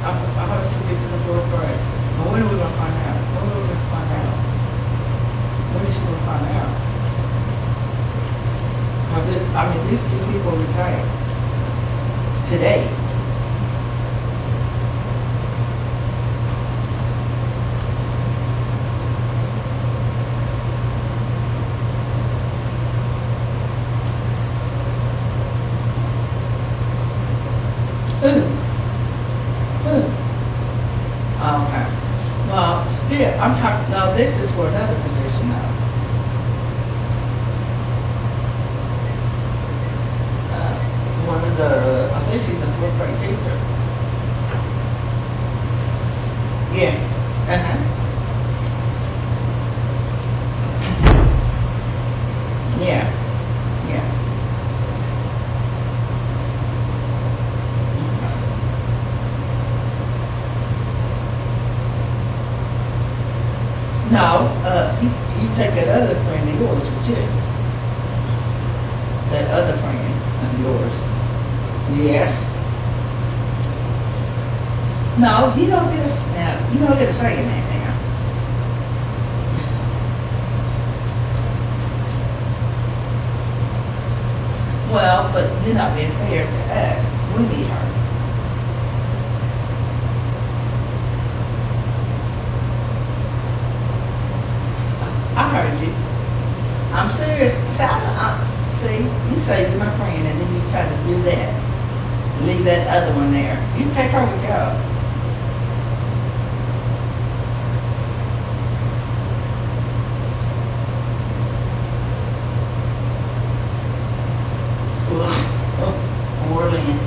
I hope she gets in the fourth grade. But when are we gonna find out? When are we gonna find out? When is she gonna find out? Cause these two people retired today. Who? Okay. Well, still, I'm talking, no, this is for another position now. One of the, I think she's a fourth grade teacher. Yeah. Uh-huh. Yeah. Yeah. No, you take that other friend of yours with you. That other friend of yours. Yes. No, you don't get a, now, you don't get a say in that now. Well, but you're not being fair to us. We need her. I heard you. I'm serious. See, you say you're my friend, and then you try to do that. Leave that other one there. You take her with you. Orlean.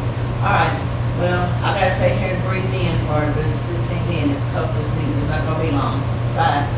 All right. Well, I gotta stay here and breathe in for this 15 minutes. Hope this meeting is not gonna be long. Bye.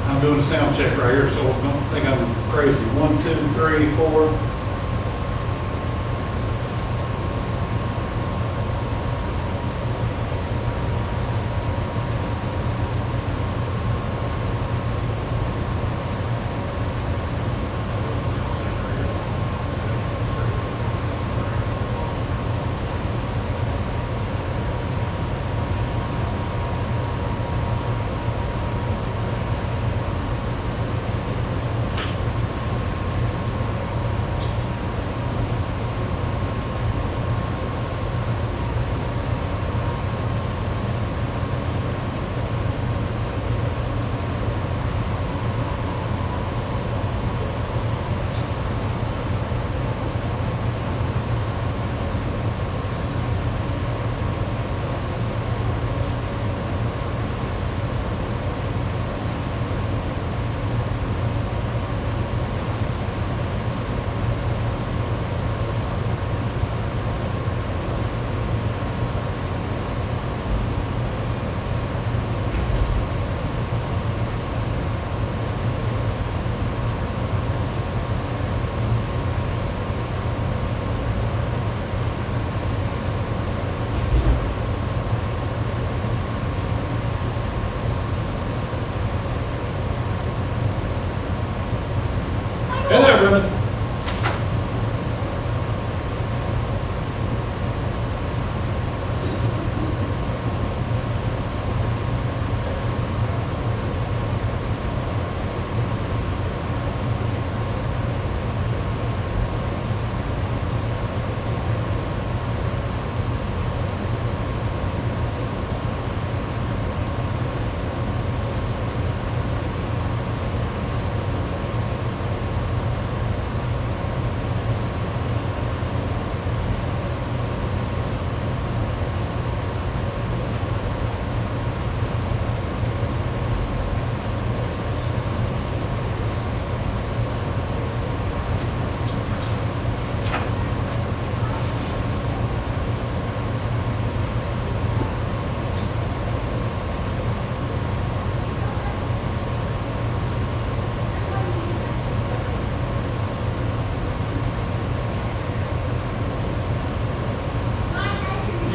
I'm doing a sound check right here, so don't think I'm crazy. 1, 2, 3, 4.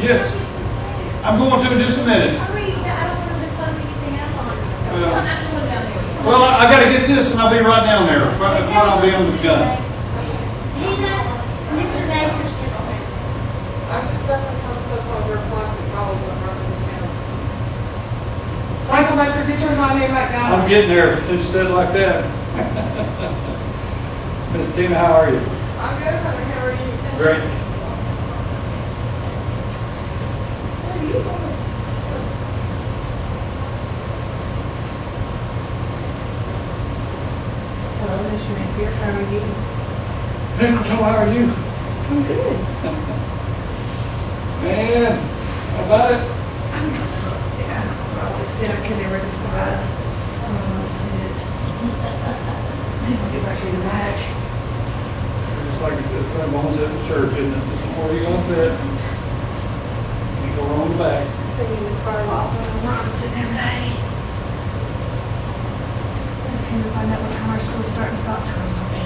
Yes. I'm going to in just a minute. Hurry, I don't want them to close anything up on us. So Well- I'm going down there. Well, I gotta get this and I'll be right down there. If not, I'll be under the gun. Tina, Mr. Neighbors, I was just dumping some stuff over plastic bottles and running them down. Frank, come back there, get your money back down. I'm getting there since you said it like that. Miss Tina, how are you? I'm good, honey, how are you? Great. Where are you going? Hello, Mr. Napier, how are you? Mr. Toe, how are you? I'm good. Man, how about it? Yeah, well, it's I can never decide. That's it. I'll get back to the match. Just like this thing bones at the church, isn't it? This is where you're gonna sit. You go on the back. Singing the fire off. I'm sitting every day. I just came to find out what time our school start and stop time will be.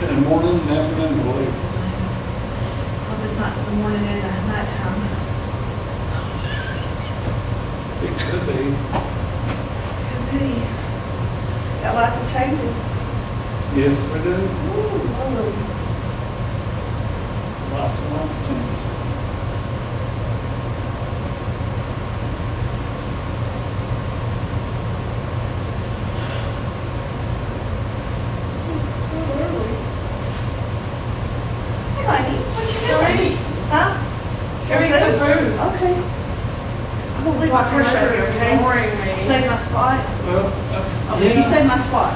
In the morning and afternoon, I believe. Hope it's not the morning and the night time. It could be. Could be. Got lots of changes. Yes, we do. Ooh, Lord. Lots and lots of changes. Hey, Mikey, what you doing? Huh? Give me some food. Okay. I'm gonna leave my purse right here, okay? Boring me. Save my spot. Well, Okay, you saved my spot.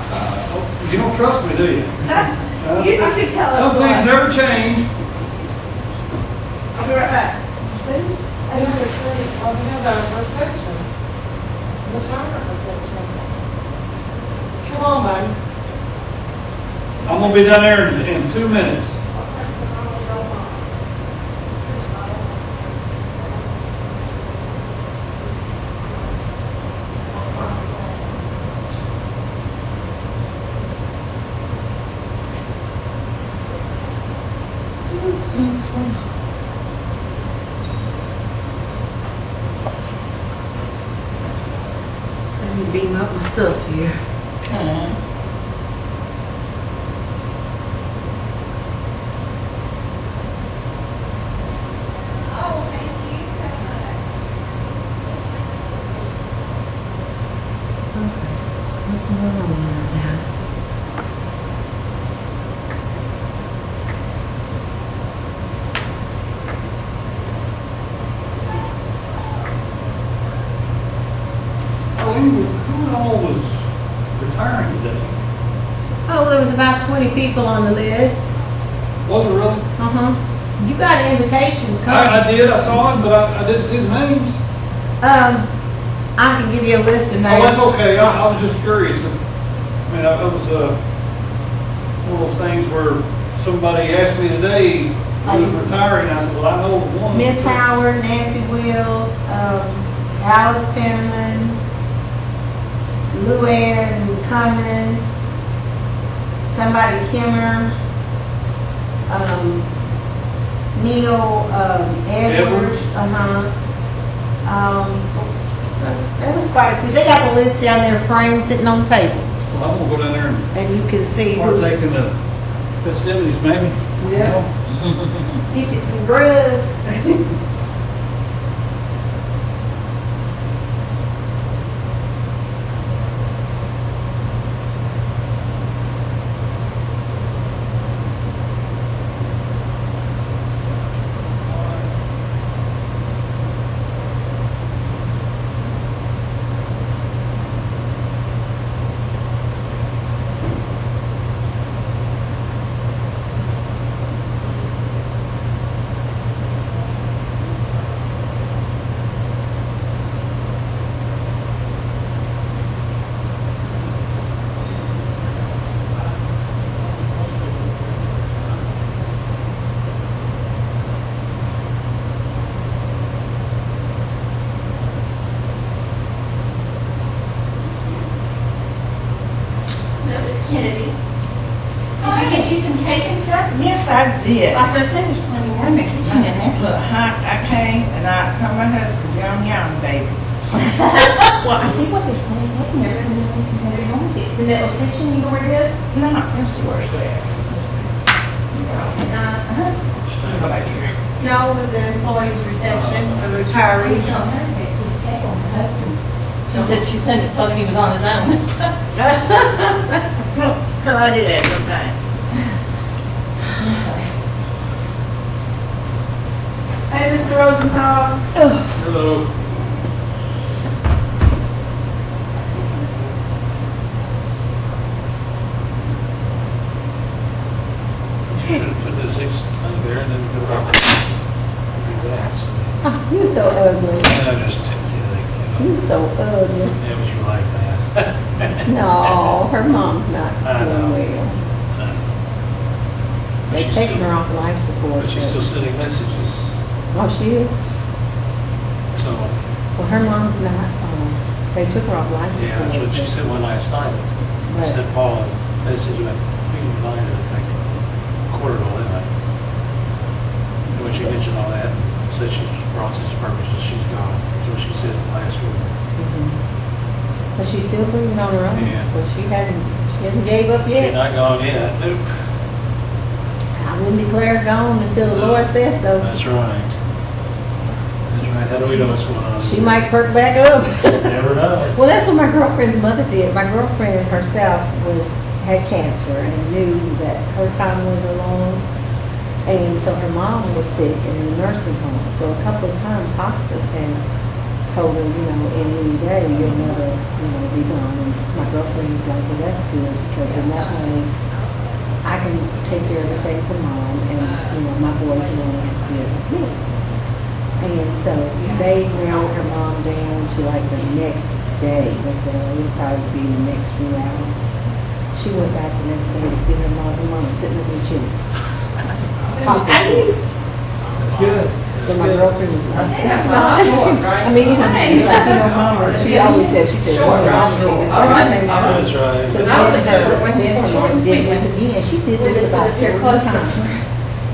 You don't trust me, do you? I can tell. Some it's things fine. never change. I'll be right back. I have a pretty, oh, we have a reception. What time is reception? Come on, man. I'm gonna be down there in 2 minutes. Let me beam up my stuff here. Oh, thank you so much. Okay. What's going on right now? Oh, who all was retiring today? Oh, there was about 20 people on the list. Was it really? Uh-huh. You got an invitation to come. I did, I saw it, but I didn't see the names. I can give you a list of Oh, names. that's okay, I was just curious. I mean, it was one of those things where somebody asked me today who was retiring, I said, well, I know one. Miss Howard, Nancy Wills, Alice Penman, Luann Cummins, somebody Kimmer, Neil Edwards. Edwards. There was quite a few. They got the list down there framed sitting on the table. Well, I'm gonna go down there and And you can see start who. taking the festivities, maybe. Yeah. Get you some grub. get you some cake and stuff? Yes, I did. Like I said, there's plenty more in the kitchen in there. Look, I came and I called my husband, young baby. Well, I see what there's plenty of cake in there. It's in that little kitchen, you know where it is? No, let's see where's that. Go back here. No, it was the employees reception, the retirees. She said she sent it, told him he was on his own. Well, I do that sometimes. Hey, Mr. Rosenthal. Hello. You should have put the 6 thing there and then put it up. Do that. Oh, you're so ugly. Yeah, just kidding. You're so ugly. Yeah, but you like that. No, her mom's not I know. doing well. They've She's taken still- her off life support. But she's still sending messages, Oh, she is? so, Well, her mom's not, they took her off life yeah, support. that's what she but- sent one last night. She Right. sent Paul a message about being reminded, I think, quarter to 11. And when she mentioned all that, said she's brought this purposes, she's gone. That's what she said last week. Mhm. But she's still breathing on her own, Yeah. so she hadn't gave up She's yet. not gone yet, nope. I wouldn't declare gone until the Lord says so. That's right. That's right, how do we know what's going on? She might perk back up. Never know. Well, that's what my girlfriend's mother did. My girlfriend herself had cancer and knew that her time was alone. And so her mom was sick and in a nursing home. So a couple of times hospice had told her, in any day you'll never, be gone. And my girlfriend's like, well, that's good because in that way I can take care of everything for mom and, my boys will only have to deal with me. And so they narrowed her mom down to like the next day. They said, oh, it'll probably be the next few hours. She went back the next day to see her mom. Her mom was sitting in the chair. That's good. So my girlfriend was like, I mean, she's like, mama, she always said, she said, well, mom's doing this. That's right. So then her mom did this again. She did this about 4 times.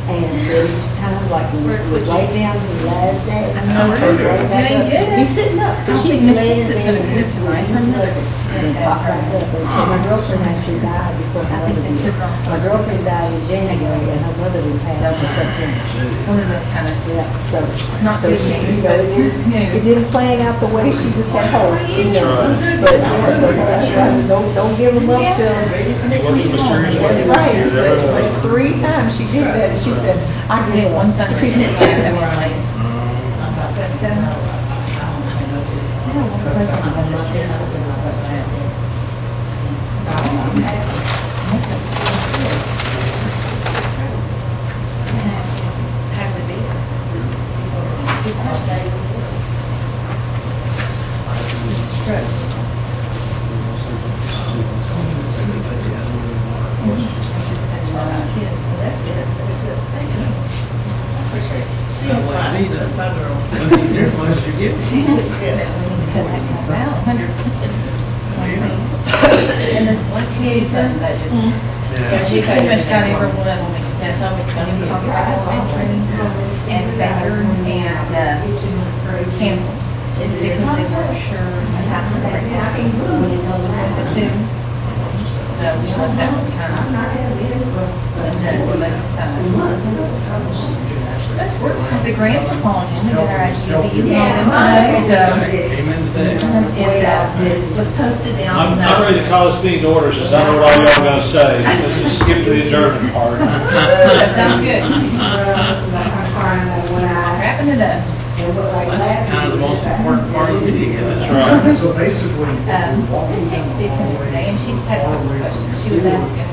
And each time, like when we would lay down the last day, I know her lay back up. He's sitting up. I don't She think Miss laid Six is in gonna bed be good tonight. and popped back up. And so my girlfriend actually died before her mother did. My girlfriend died in January and her mother didn't pass in September. It's one of those kind of, Yeah, so. not So good she, news, but, it didn't plan out the way she just had hoped. right. But, yeah, so that's right. Don't give them up till. He works in mysterious ways. That's right. You never know. Like 3 times she did that. She said, I I get did one fundraiser last it. time, like, has to be. Kids, so that's good. That's good. Thank you. I appreciate it. She was fine. That's my girl. She looks good. Cut that stuff out, 100. And this one community fund budgets. Yeah. She pretty much got every one of them except for the elementary and Becker and Campbell. It's because they weren't sure how to work it out. The two. So we left that one kind of. The grants are falling in, we got our IGBs and all them, it was posted I'm on. ready to call this meeting to order since I know what all y'all are gonna say. Let's just skip to the adjournment part. That sounds good. Wrapping it up. That's kind of the most important part of the meeting. That's right. So basically. Miss Hicks did come in today and she's had a couple questions. She was asking,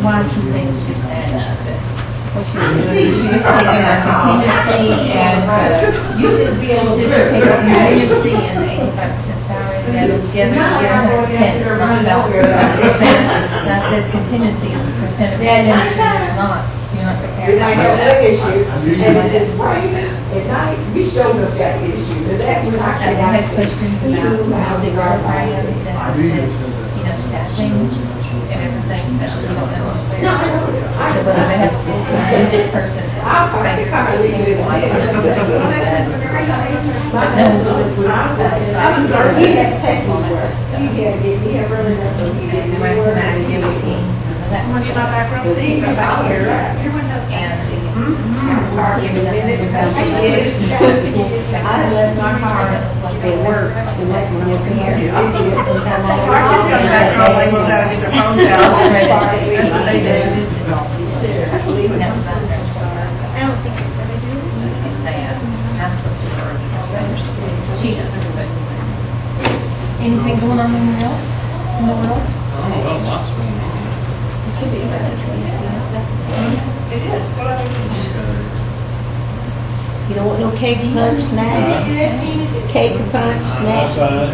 why some things didn't add up. But what she was doing, she was taking our contingency and, she said she takes our contingency and the 85% salary and add them together and get 110. It's not balanced. And I said contingency is a percent of expenditures. It's not. You're not prepared. And I have that issue, usually- and it's right, at night, we showed up that issue, but that's when I I had questions about music programs and I I do said, use it. staffing. and everything, but you don't know who's where. So whether they have a full music person, banker, but no, and the rest of the activities, none of that. Where's my back row seat? Back here. I left my car at work, and that's when I come here. Marcus got back row, they won't gotta get their phones out. They do. I don't think they do. So it's they ask them to her. She knows, but. Anything going on anywhere else in the world? Oh, well, lots of them. Could be such interesting stuff. It is. What are they? You don't want no cake punch snacks? Cake punch snacks? Outside.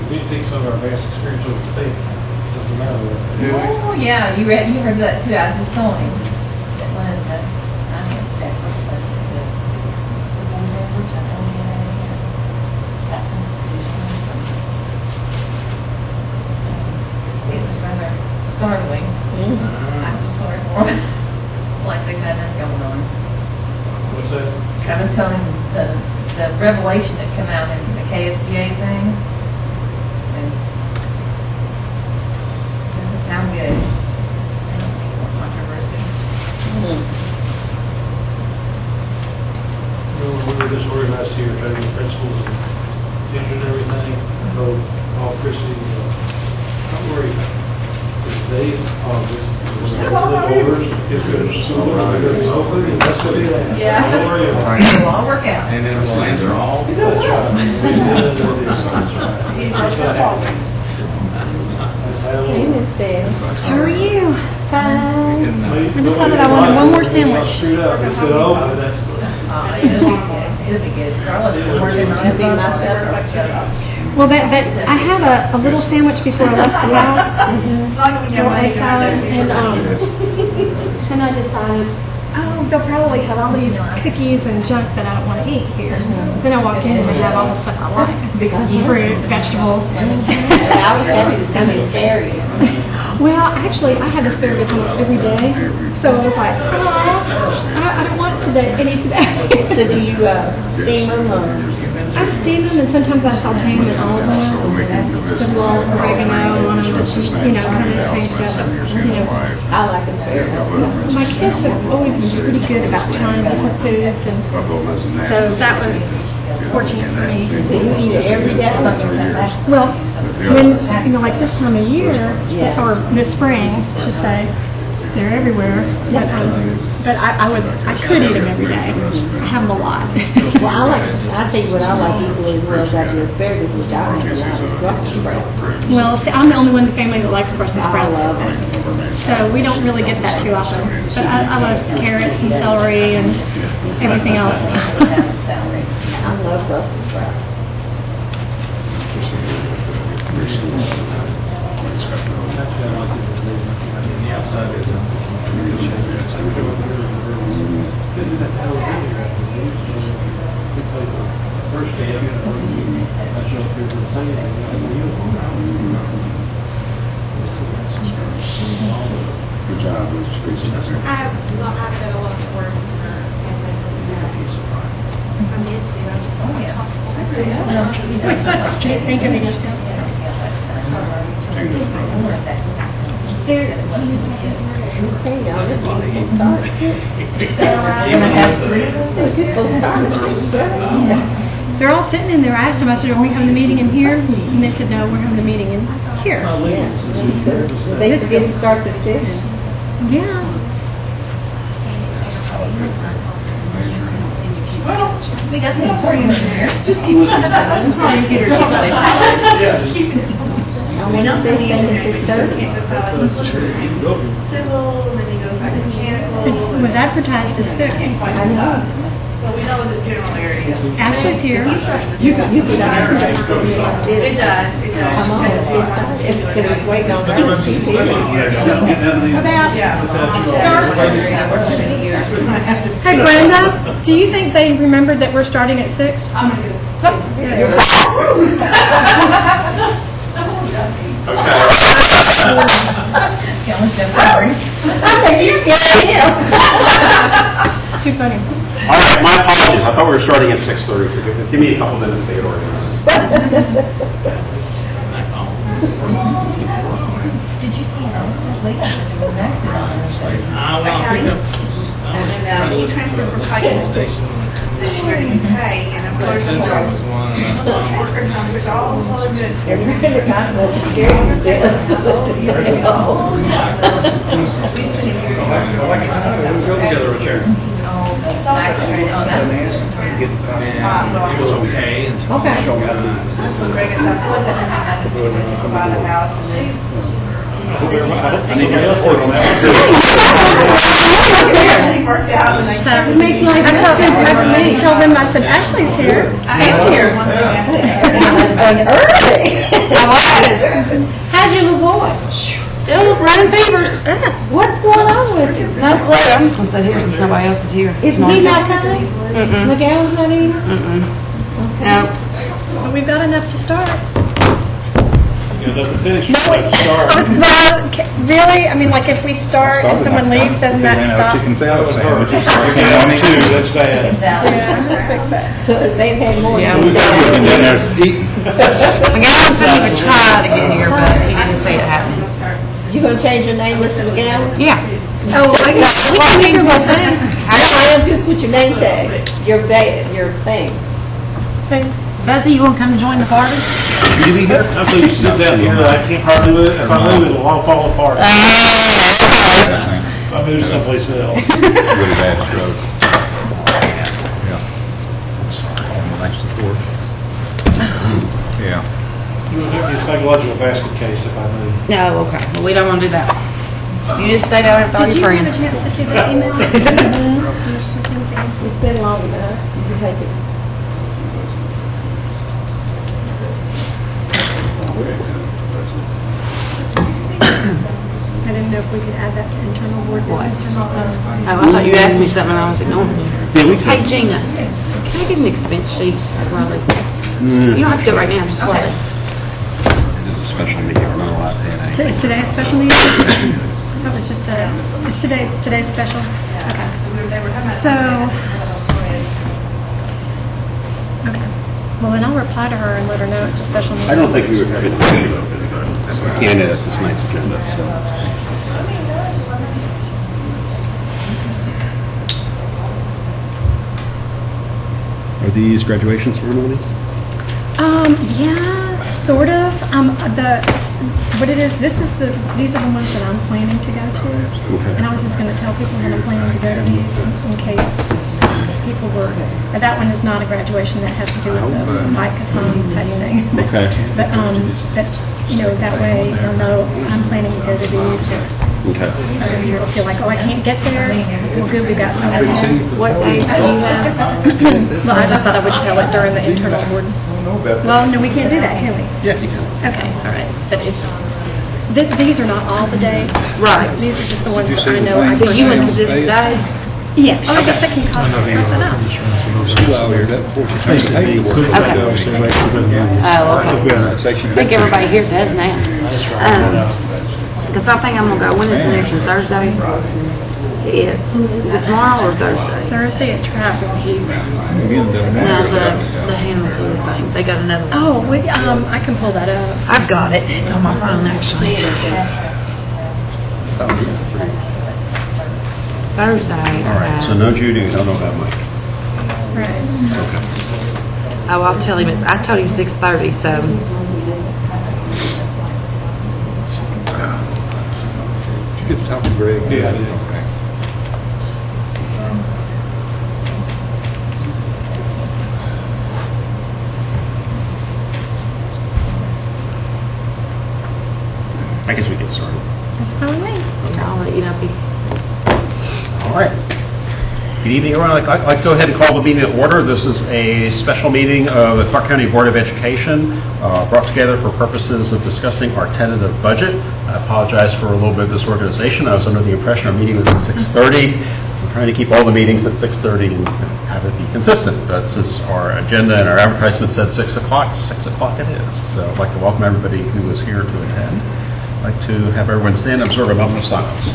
We take some of our best experience over the state. Doesn't matter what they do. Oh, yeah, you heard that too. I was just telling him that one of the, I can't staff was supposed to do. It was rather startling. I feel sorry for him. It's like they've had nothing going on. What's that? I was telling him the revelation that came out in the KSBA thing. And doesn't sound good. I don't think it was controversy. We were really disorganized here, trying to get principals and teachers and everything. So, all Chrissy, don't worry. If they, the doors, it's good. So, hopefully, that's what it is. Yeah. Don't worry about it. It'll all work out. And then the lines are all. That's right. Hey, Miss Betty. How are you? Fine. I decided I wanted one more sandwich. Screwed up. He said, oh, that's. It'll be good. It'll be good. Scarlett's been working on it by myself. Well, I had a little sandwich before I left the house, little egg salad, and I decided, oh, they'll probably have all these cookies and junk that I don't want to eat here. Then I walk in and they have all the stuff I like, fruit, vegetables. I was happy to see the asparagus. Well, actually, I have asparagus almost every day, so I was like, oh, I don't want any today. So do you steam them or? I steam them and sometimes I saute them in olive oil with a little oregano on them just to, kind of change it up. I like asparagus. My kids have always been pretty good about trying different foods, and so that was fortunate for me. So you eat it every day? Well, when, like this time of year, or this spring, I should say, they're everywhere. But I could eat them every day. I have them a lot. Well, I tell you what I like equally as well as I do asparagus, which I like a lot, is Brussels sprouts. Well, see, I'm the only one in the family that likes Brussels I sprouts. love them. So we don't really get that too often. But I love carrots and celery and everything else. I love Brussels sprouts. The outside is First day, I showed up here for the same Good job, Mr. Tracy. I have said a lot of words to her, and then I meant to. I just talked so much. Can't think of it. Hey, y'all, this one will start at 6. This will start at 6. They're all sitting in there. I asked them, I said, are we having the meeting in here? And they said, no, we're having the meeting in here. Thanksgiving starts at 6. Yeah. We got the arguments here. Just keep it I'm trying to get her to I wonder if they stay at 6:30. Civil, and then he goes back to mechanical. It was advertised as 6. I know. So we know the general area. Ashley's here. You see that every day, so you like this. It does, it does. Come on, it's because it's waiting on her, she's here. About Start. Hey Brenda, do you think they remembered that we're starting at 6? She almost jumped over him. Too funny. All right, my apologies. I thought we were starting at 6:30, so give me a couple minutes to get organized. Did you see Alice's lady said there was an accident on Thursday? I want to pick up. And then he transferred from Pike this year to pay, and I'm going Central was to one. transfer numbers all good. They're trying to kind of scare you to death. Let's go together with her. Accident, oh, that was good. And it was okay. And so Okay. When Greg is up, buy the house and then. Anybody else work on that? Everything worked out and they. So I told them, I said, Ashley's here. I am here. How's your little boy? Still running fevers. What's going on with him? No clue. I'm just gonna sit here since nobody else is here. Is he not coming? McGowan's not either? No. But we've got enough to start. You got to finish, you have to start. Really? I mean, like if we start and someone leaves, doesn't that stop? Chicken salad sandwiches. Two, that's bad. Yeah, fix that. So they've had more Yeah, than McGowan said he would try to get here, but he didn't see it happening. You gonna change your name, Mr. McGowan? Yeah. Oh, I guess we can make a little thing. I am just with your name tag, your thing. Thing. Buzzy, you wanna come join the party? I thought you sit down here, I can't hardly move it. If I move, it'll all fall apart. If I move to someplace else. Really bad stroke. Yeah. Life support. Yeah. You would give me a psychological basket case if I move. No, okay. Well, we don't wanna do that. You just stay down with all Did your you have a friends. chance to see this email? Yes, Mackenzie. It's been long enough. You can take it. I didn't know if we could add that to internal board business or not. Oh, I thought you asked me something and I was ignoring you. Hey, Gina, can I get an expense sheet while they, you don't have to do it right now, just let it. It is a special meeting, we're not allowed to have any. Is today a special meeting? That was just it's today's special? Okay. So, okay. Well, then I'll reply to her and let her know it's a special meeting. I don't think we would have an issue with it. We can't edit this night's agenda, so. Are these graduation ceremonies? Yeah, sort of. What it is, these are the ones that I'm planning to go to. Okay. And I was just gonna tell people that I'm planning to go to these in case people were, that one is not a graduation, that has to do with the microphone type thing. Okay. But, that way they'll know I'm planning to go to these. Okay. Or you'll feel like, oh, I can't get there. Well, good, we got something. What days do you have? Well, I just thought I would tell it during the internal board. Well, no, we can't do that, can we? Yeah, you can. Okay, all right. But these are not all the dates. Right. These are just the ones that I know. I So you went to personally- this today? Yeah. Oh, I guess I can cross that out. Oh, okay. I think everybody here does now. Because I think I'm gonna go, when is the next one, Thursday? To it. Is it tomorrow or Thursday? Thursday at Track. No, the Hannah thing, they got another one. Oh, I can pull that up. I've got it, it's on my phone actually. Thursday. All right, so no Judy, don't know about Mike. Right. Oh, I'll tell him, I told him 6:30, so. Did you get to talk to Greg? Yeah, I did. Okay. I guess we get started. That's fine with me. I'll let you know if he. All right. Good evening, everyone. I'd like to go ahead and call the meeting to order. This is a special meeting of the Clark County Board of Education brought together for purposes of discussing our tentative budget. I apologize for a little bit of disorganization. I was under the impression our meeting was at 6:30. So I'm trying to keep all the meetings at 6:30 and have it be consistent. But since our agenda and our advertisement said 6 o'clock, 6 o'clock it is. So I'd like to welcome everybody who is here to attend. I'd like to have everyone stand and observe a moment of silence.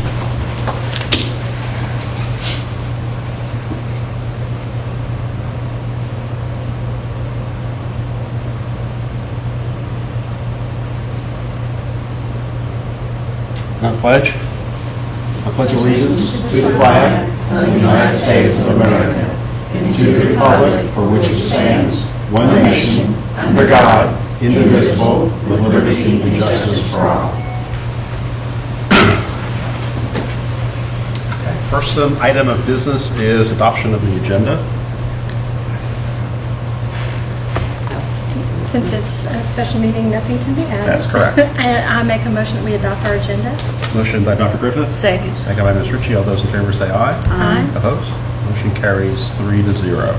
I pledge. I pledge allegiance to the flag of the United States of America and to the republic for which it stands, one nation, under God, indivisible, with liberty and justice for all. First item of business is adoption of the agenda. Since it's a special meeting, nothing can be added. That's correct. And I make a motion that we adopt our agenda. Motion by Dr. Griffith. Second. Second by Ms. Ritchie. All those in favor say aye. Aye. Opposed? Motion carries 3-0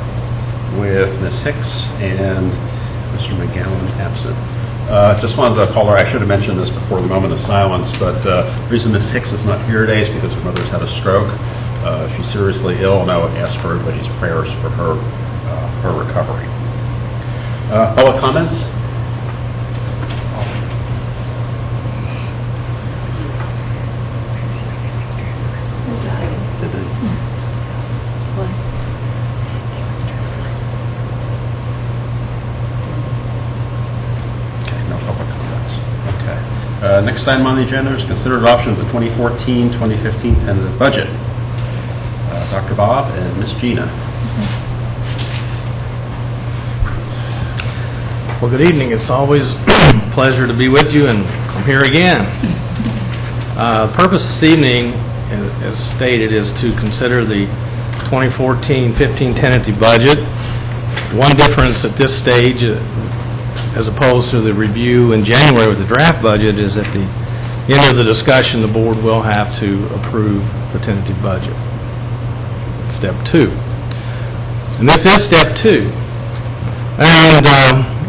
with Ms. Hicks and Mr. McGowan absent. Just wanted to call her. I should have mentioned this before the moment of silence, but the reason Ms. Hicks is not here today is because her mother's had a stroke. She's seriously ill, and I would ask for everybody's prayers for her recovery. Public comments? Okay, no public comments. Okay. Next item on the agenda is consider adoption of the 2014-2015 tentative budget. Dr. Bob and Ms. Gina. Well, good evening. It's always a pleasure to be with you, and I'm here again. The purpose this evening, as stated, is to consider the 2014-15 tentative budget. One difference at this stage, as opposed to the review in January with the draft budget, is at the end of the discussion, the board will have to approve the tentative budget. Step 2. And this is step 2. And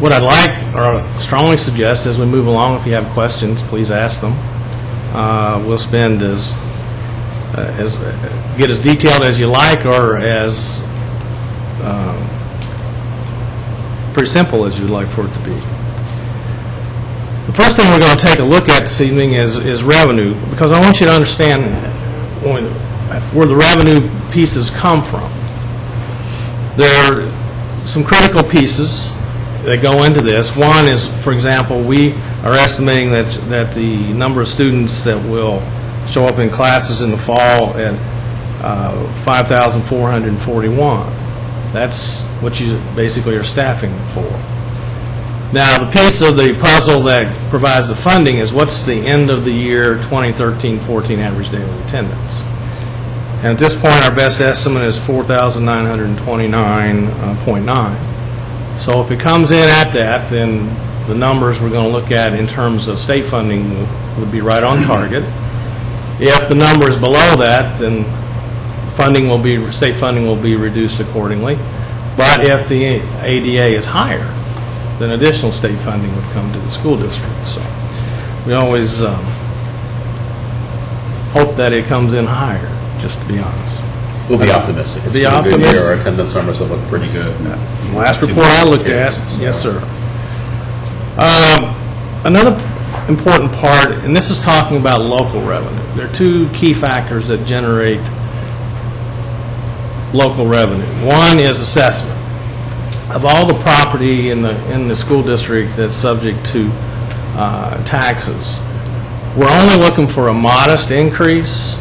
what I'd like, or strongly suggest as we move along, if you have questions, please ask them. We'll spend get as detailed as you like, or as pretty simple as you'd like for it to be. The first thing we're going to take a look at this evening is revenue, because I want you to understand where the revenue pieces come from. There are some critical pieces that go into this. One is, for example, we are estimating that the number of students that will show up in classes in the fall at 5,441. That's what you basically are staffing for. Now, the piece of the puzzle that provides the funding is what's the end of the year 2013-14 average daily attendance. And at this point, our best estimate is 4,929.9. So if it comes in at that, then the numbers we're going to look at in terms of state funding would be right on target. If the number is below that, then state funding will be reduced accordingly. But if the ADA is higher, then additional state funding would come to the school district. So we always hope that it comes in higher, just to be honest. We'll be optimistic. It's Be been a good optimistic. year. Our attendance numbers have looked pretty good. Last report I looked at, yes, sir. Another important part, and this is talking about local revenue. There are two key factors that generate local revenue. One is assessment. Of all the property in the school district that's subject to taxes, we're only looking for a modest increase.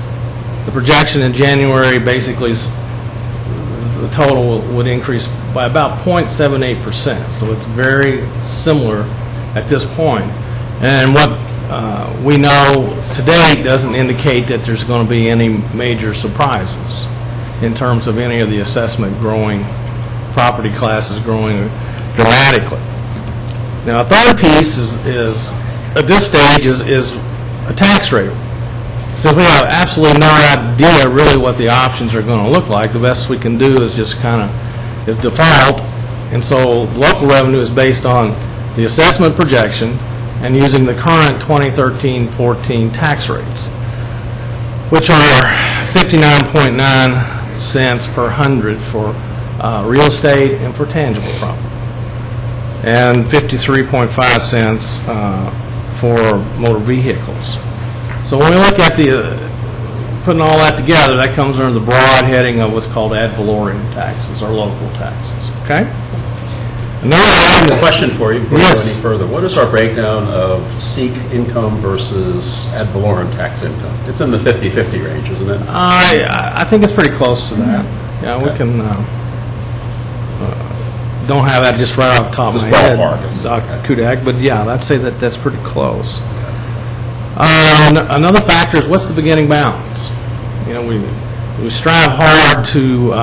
The projection in January basically is the total would increase by about 0.78%. So it's very similar at this point. And what we know today doesn't indicate that there's going to be any major surprises in terms of any of the assessment growing, property classes growing dramatically. Now, a third piece is at this stage is a tax rate. Since we have absolutely no idea really what the options are going to look like, the best we can do is just kind of is default. And so local revenue is based on the assessment projection and using the current 2013-14 tax rates, which are 59.9 cents per hundred for real estate and for tangible property, and 53.5 cents for motor vehicles. So when we look at putting all that together, that comes under the broad heading of what's called ad valorem taxes or local taxes. Okay? Another I have a question for you before we go Yes. any further. What is our breakdown of SEEK income versus ad valorem tax income? It's in the 50-50 range, isn't it? I think it's pretty close to that. Yeah, we can. Don't have that just right off the top of my Just head, ballpark. Dr. Kudak, but yeah, I'd say that's pretty close. Another factor is what's the beginning balance. You know, we strive hard to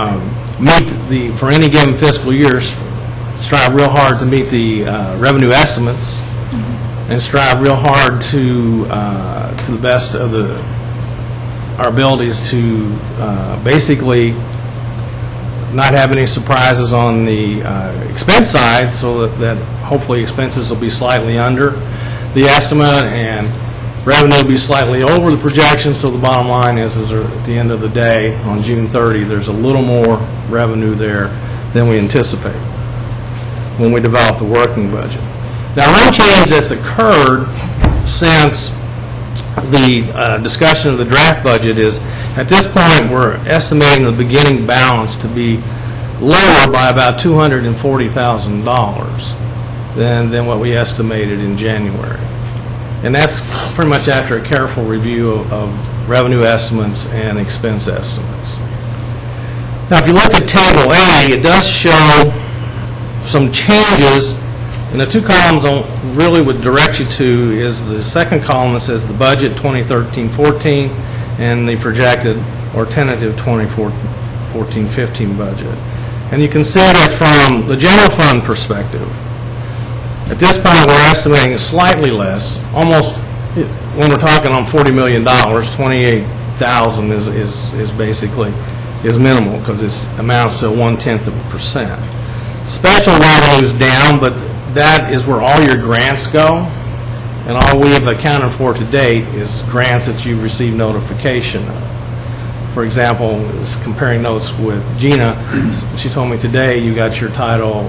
meet for any given fiscal year. Strive real hard to meet the revenue estimates, and strive real hard to the best of our abilities to basically not have any surprises on the expense side, so that hopefully expenses will be slightly under the estimate and revenue will be slightly over the projection. So the bottom line is at the end of the day, on June 30, there's a little more revenue there than we anticipate when we develop the working budget. Now, one change that's occurred since the discussion of the draft budget is, at this point, we're estimating the beginning balance to be lower by about $240,000 than what we estimated in January. And that's pretty much after a careful review of revenue estimates and expense estimates. Now, if you look at Table A, it does show some changes, and the two columns I really would direct you to is the second column that says the budget 2013-14 and the projected or tentative 2014-15 budget. And you can see that from the general fund perspective. At this point, we're estimating slightly less, almost, when we're talking on $40 million, 28,000 is basically minimal because it amounts to 0.1%. Special revenue is down, but that is where all your grants go, and all we have accounted for to date is grants that you receive notification of. For example, comparing notes with Gina, she told me today you got your title,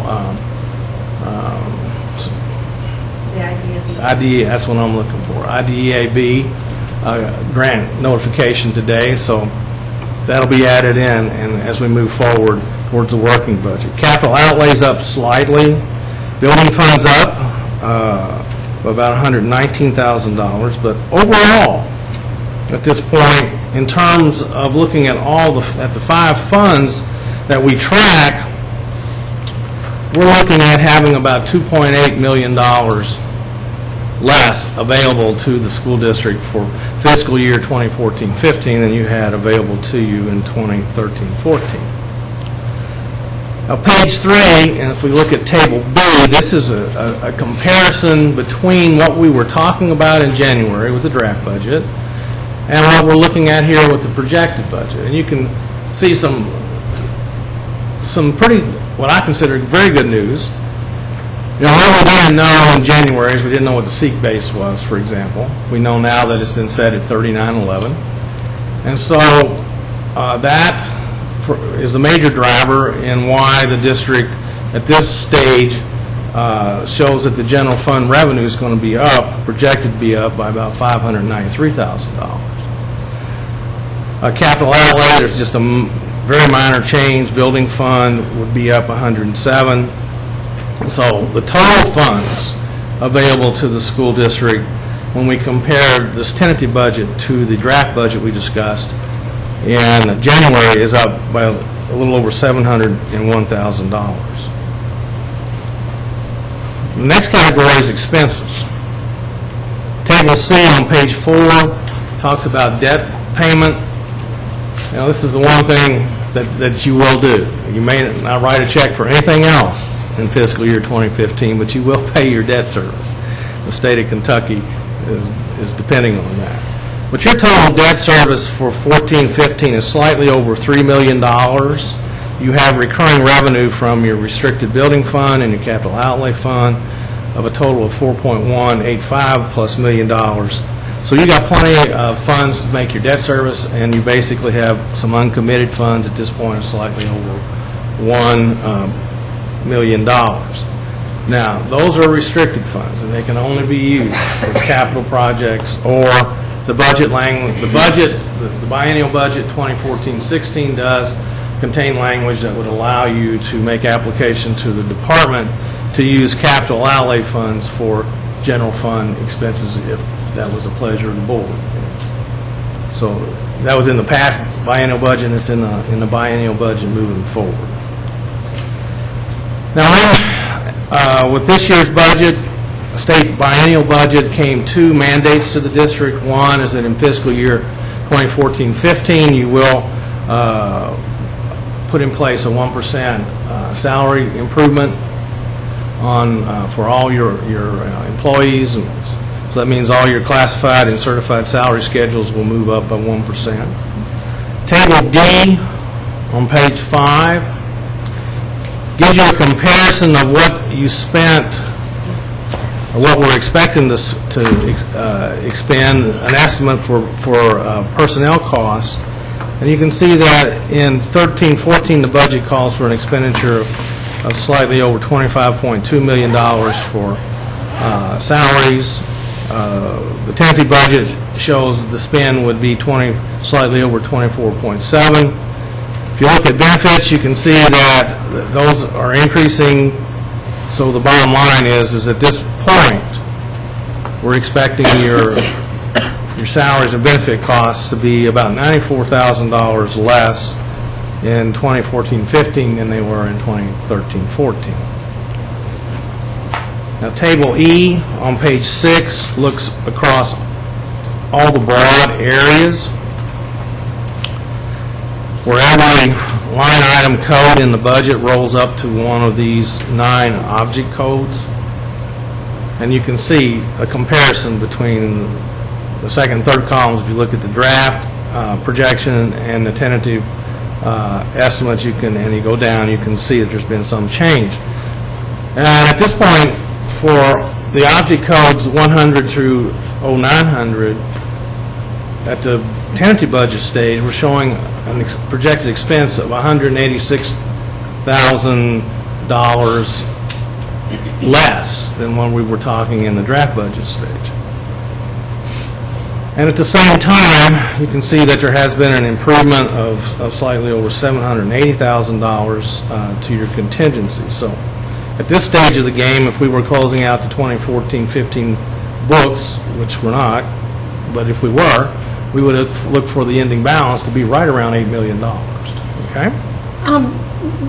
The idea of IDEA, that's what I'm looking for, IDEAB grant notification today, so that'll be added in and as we move forward towards the working budget. Capital outlays up slightly. Building funds up by about $119,000. But overall, at this point, in terms of looking at at the 5 funds that we track, we're looking at having about $2.8 million less available to the school district for fiscal year 2014-15 than you had available to you in 2013-14. Now, page 3, and if we look at Table B, this is a comparison between what we were talking about in January with the draft budget and what we're looking at here with the projected budget. And you can see some pretty, what I consider very good news. You know, what we didn't know in January is we didn't know what the SEEK base was, for example. We know now that it's been set at 3911. And so that is the major driver in why the district at this stage shows that the general fund revenue is going to be up, projected to be up by about $593,000. Capital outlay, there's just a very minor change. Building fund would be up 107. So the total funds available to the school district when we compare this tentative budget to the draft budget we discussed in January is up by a little over $701,000. The next category is expenses. Table C on page 4 talks about debt payment. Now, this is the one thing that you will do. You may not write a check for anything else in fiscal year 2015, but you will pay your debt service. The state of Kentucky is depending on that. But your total debt service for 14-15 is slightly over $3 million. You have recurring revenue from your restricted building fund and your capital outlay fund of a total of $4.185 plus $1 million. So you got plenty of funds to make your debt service, and you basically have some uncommitted funds at this point of slightly over $1 million. Now, those are restricted funds, and they can only be used for capital projects or the budget language. The biennial budget 2014-16 does contain language that would allow you to make application to the department to use capital outlay funds for general fund expenses if that was a pleasure of the board. So that was in the past biennial budget, and it's in the biennial budget moving forward. Now, with this year's budget, state biennial budget, came two mandates to the district. One is that in fiscal year 2014-15, you will put in place a 1% salary improvement for all your employees. So that means all your classified and certified salary schedules will move up by 1%. Table D on page 5 gives you a comparison of what you spent, or what we're expecting to expend, an estimate for personnel costs. And you can see that in 13-14, the budget calls for an expenditure of slightly over $25.2 million for salaries. The tentative budget shows the spend would be slightly over 24.7. If you look at benefits, you can see that those are increasing. So the bottom line is at this point, we're expecting your salaries and benefit costs to be about $94,000 less in 2014-15 than they were in 2013-14. Now, Table E on page 6 looks across all the broad areas where every line item code in the budget rolls up to one of these 9 object codes. And you can see a comparison between the second and third columns. If you look at the draft projection and the tentative estimates, and you go down, you can see that there's been some change. And at this point, for the object codes 100 through 0900, at the tentative budget stage, we're showing a projected expense of $186,000 less than when we were talking in the draft budget stage. And at the same time, you can see that there has been an improvement of slightly over $780,000 to your contingency. So at this stage of the game, if we were closing out the 2014-15 books, which we're not, but if we were, we would have looked for the ending balance to be right around $8 million. Okay?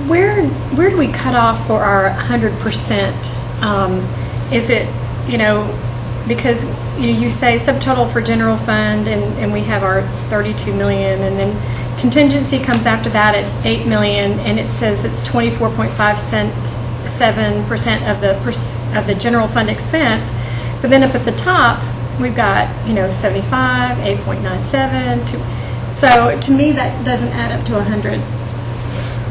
Where do we cut off for our 100%? Is it, because you say subtotal for general fund, and we have our 32 million, and then contingency comes after that at 8 million, and it says it's 24.57% of the general fund expense. But then up at the top, we've got 75, 8.97. So to me, that doesn't add up to 100.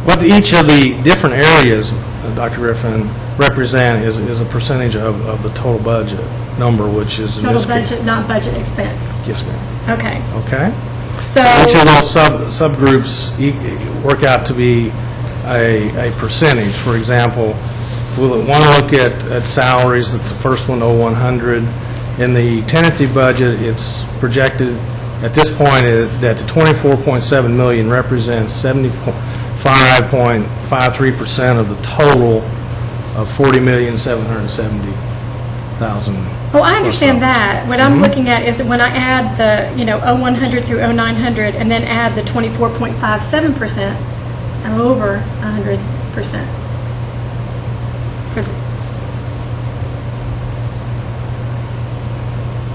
What each of the different areas, Dr. Griffin, represent is a percentage of the total budget number, which is total budget, not budget expense. Yes, ma'am. Okay. Okay. So each of those subgroups work out to be a percentage. For example, if we want to look at salaries, that's the first one, 0100. In the tentative budget, it's projected at this point that the 24.7 million represents 75.53% of the total of 40,770,000. Oh, I understand that. What I'm looking at is that when I add the 0100 through 0900 and then add the 24.57%, I'm over 100%.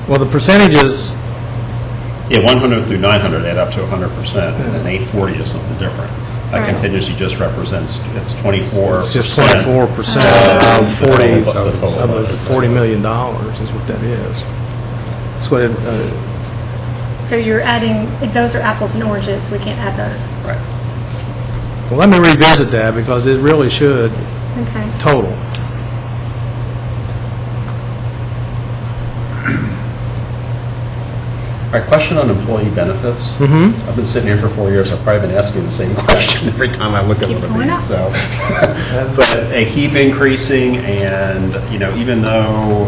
Well, the percentages, 100 through 900 add up to 100%, and then 840 is something different. That contingency just represents, it's 24%. It's just 24% of $40 million is what that is. That's what So you're adding, if those are apples and oranges, we can't add those. Right. Well, let me revisit that because it really should Okay. total. All right, question on employee benefits. Mm-hmm. I've been sitting here for 4 years, I've probably been asking the same question every time I look at one of going up. these, so. But they keep increasing, and, you know, even though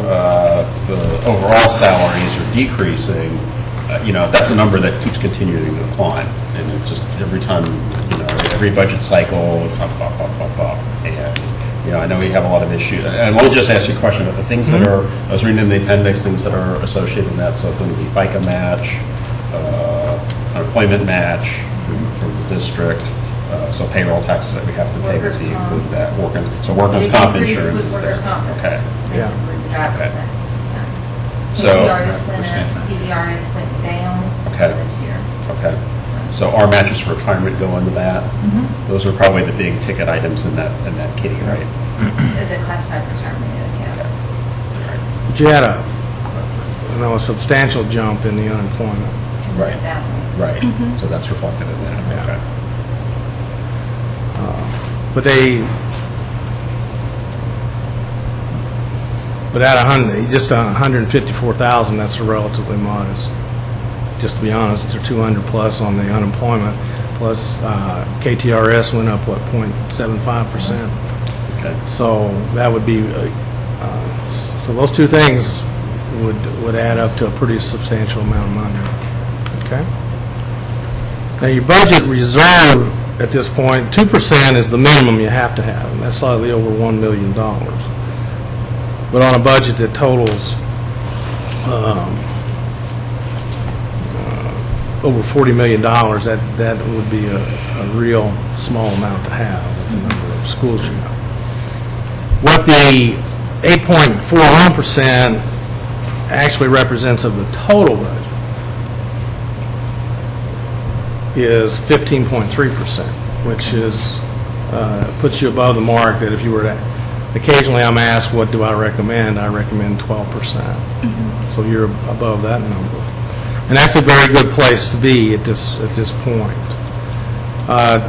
the overall salaries are decreasing, you know, that's a number that keeps continuing to decline. And it's just every time, you know, every budget cycle, it's up. And, you know, I know we have a lot of issues. And let me just ask you a question about the things that are, I was reading in the appendix, things that are associated with that. So it's going to be FICA match, unemployment match from the district, so payroll taxes that we have to pay would be include that. Workers' comp insurance is there. Okay. Yeah. Basically, the driver Okay. thing, So- KCRS went up, CDRS went down Okay. this year. Okay. So our matches for retirement go into that. Those are probably the big ticket items in that kitty, right? The classified retirement is, yeah. But you had a substantial jump in the unemployment. Right. 200,000. Right. So that's reflected in that. Yeah. Okay. But at 154,000, that's a relatively modest. Just to be honest, they're 200 plus on the unemployment. Plus KTRS went up 0.75%. Okay. So that would be so those two things would add up to a pretty substantial amount of money. Okay. Now your budget reserve at this point, 2% is the minimum you have to have, and that's slightly over $1 million. But on a budget that totals over $40 million, that would be a real small amount to have with the number of schools you have. What the 8.41% actually represents of the total budget is 15.3%, which is puts you above the mark that if you were to, occasionally I'm asked, what do I recommend? I recommend 12%. So you're above that number. And that's a very good place to be at this point.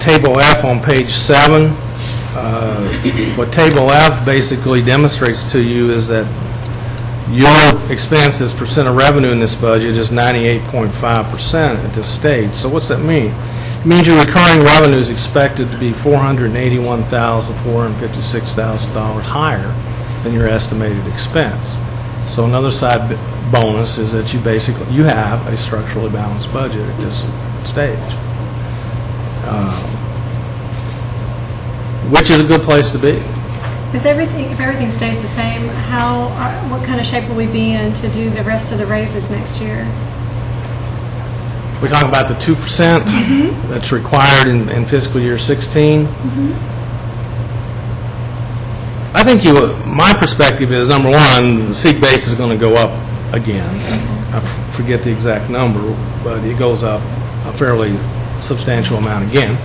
Table F on page 7. What Table F basically demonstrates to you is that your expense as percent of revenue in this budget is 98.5% at this stage. So what's that mean? It means your recurring revenue is expected to be $481,000, $456,000 higher than your estimated expense. So another side bonus is that you have a structurally balanced budget at this stage, which is a good place to be. If everything stays the same, what kind of shape will we be in to do the rest of the raises next year? We're talking about the 2% that's required in fiscal year 16. I think my perspective is, number one, the SEEK base is going to go up again. I forget the exact number, but it goes up a fairly substantial amount again.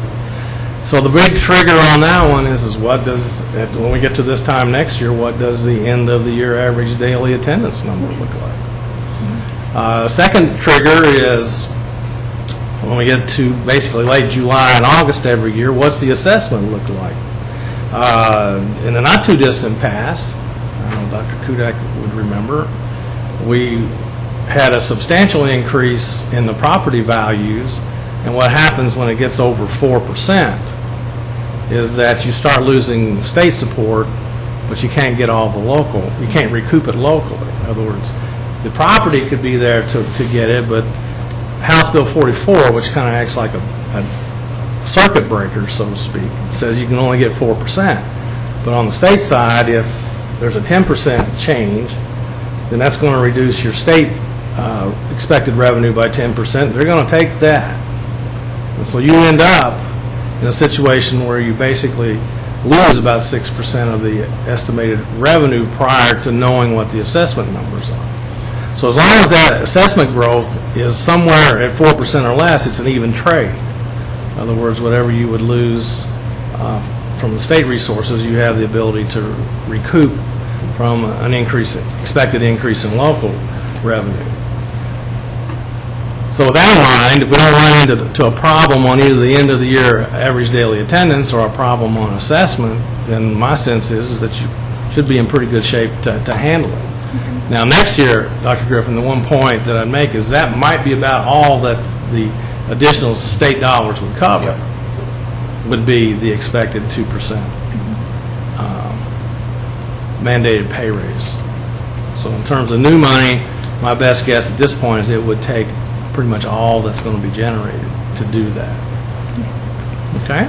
So the big trigger on that one is when we get to this time next year, what does the end of the year average daily attendance number look like? Second trigger is when we get to basically late July and August every year, what's the assessment look like? In the not too distant past, I know Dr. Kudak would remember, we had a substantial increase in the property values, and what happens when it gets over 4% is that you start losing state support, but you can't get all the local, you can't recoup it locally. In other words, the property could be there to get it, but House Bill 44, which kind of acts like a circuit breaker, so to speak, says you can only get 4%. But on the state side, if there's a 10% change, then that's going to reduce your state expected revenue by 10%. They're going to take that. And so you end up in a situation where you basically lose about 6% of the estimated revenue prior to knowing what the assessment numbers are. So as long as that assessment growth is somewhere at 4% or less, it's an even trade. In other words, whatever you would lose from the state resources, you have the ability to recoup from an expected increase in local revenue. So with that in mind, if we don't run into a problem on either the end of the year average daily attendance or a problem on assessment, then my sense is that you should be in pretty good shape to handle it. Now, next year, Dr. Griffin, the one point that I'd make is that might be about all that the additional state dollars would cover, would be the expected 2% mandated pay raise. So in terms of new money, my best guess at this point is it would take pretty much all that's going to be generated to do that. Okay?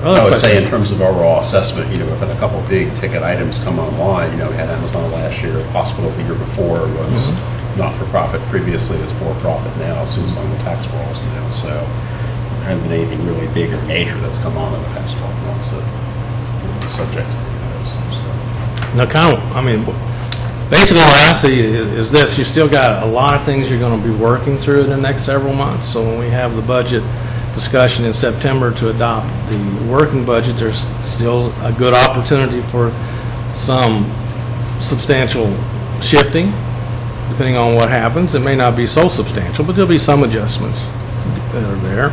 I would say in terms of overall assessment, we've had a couple big ticket items come online. We had Amazon last year, hospital the year before was not-for-profit, previously it's for-profit now, so it's on the tax rolls now. So there hasn't been anything really big or major that's come on in the past 12 months that is subject to those. So. Now, basically what I see is this. You still got a lot of things you're going to be working through in the next several months. So when we have the budget discussion in September to adopt the working budget, there's still a good opportunity for some substantial shifting, depending on what happens. It may not be so substantial, but there'll be some adjustments that are there.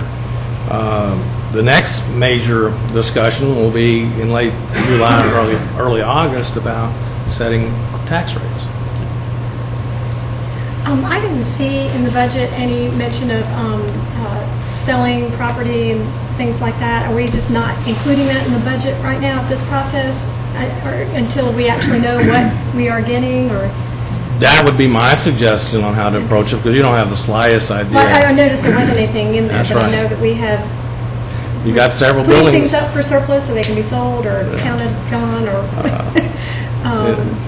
The next major discussion will be in late July or early August about setting tax rates. I didn't see in the budget any mention of selling property and things like that. Are we just not including that in the budget right now of this process, or until we actually know what we are getting? Or that would be my suggestion on how to approach it, because you don't have the slightest idea. Well, I noticed there wasn't anything in there, That's but right. I know that we have You got several putting buildings. things up for surplus so they can be sold or counted, gone, or.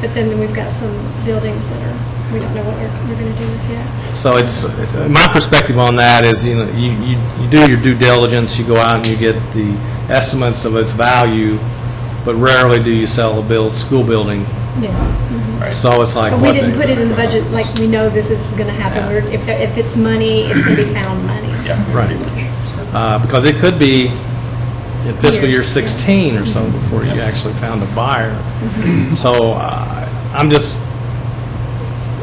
But then we've got some buildings that we don't know what we're going to do with yet. So it's my perspective on that is you do your due diligence. You go out and you get the estimates of its value, but rarely do you sell a school building. Yeah. Right. So it's like But we didn't put it in the budget like we know this is going to happen. Yeah. If it's money, it's going to be found money. Yeah, Right. pretty much. Because it could be in fiscal year Years. 16 or so before you actually found a buyer. So I'm just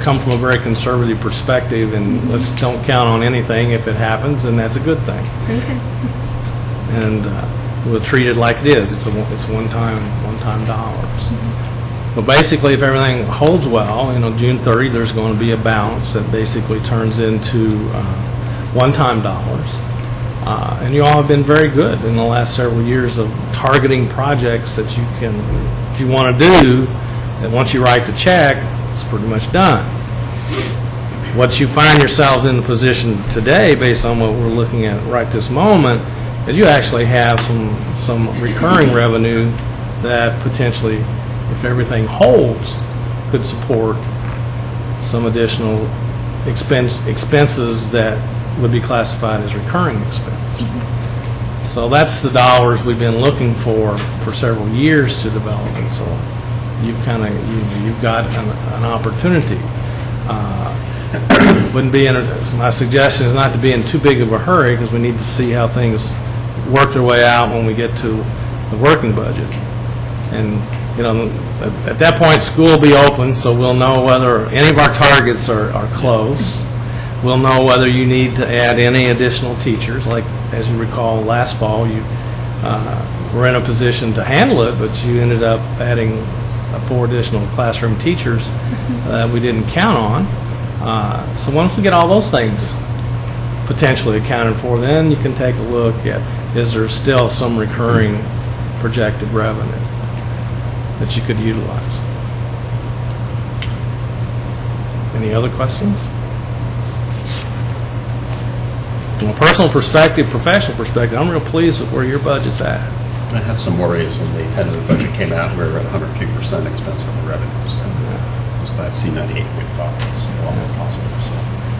come from a very conservative perspective, and let's don't count on anything. If it happens, then that's a good thing. Okay. And we'll treat it like it is. It's one-time dollars. But basically, if everything holds well, June 30, there's going to be a balance that basically turns into one-time dollars. And you all have been very good in the last several years of targeting projects that you want to do, that once you write the check, it's pretty much done. What you find yourselves in the position today, based on what we're looking at right this moment, is you actually have some recurring revenue that potentially, if everything holds, could support some additional expenses that would be classified as recurring expense. So that's the dollars we've been looking for several years to develop, and so you've got an opportunity. Wouldn't be my suggestion is not to be in too big of a hurry, because we need to see how things work their way out when we get to the working budget. And at that point, school will be open, so we'll know whether any of our targets are close. We'll know whether you need to add any additional teachers. Like, as you recall, last fall, you were in a position to handle it, but you ended up adding 4 additional classroom teachers that we didn't count on. So once we get all those things potentially accounted for, then you can take a look at, is there still some recurring projected revenue that you could utilize? Any other questions? From a personal perspective, professional perspective, I'm real pleased with where your budget's at. I had some worries when the tentative budget came out. We were at 102% expense over revenues. Just glad to see 98.5. It's a lot more positive.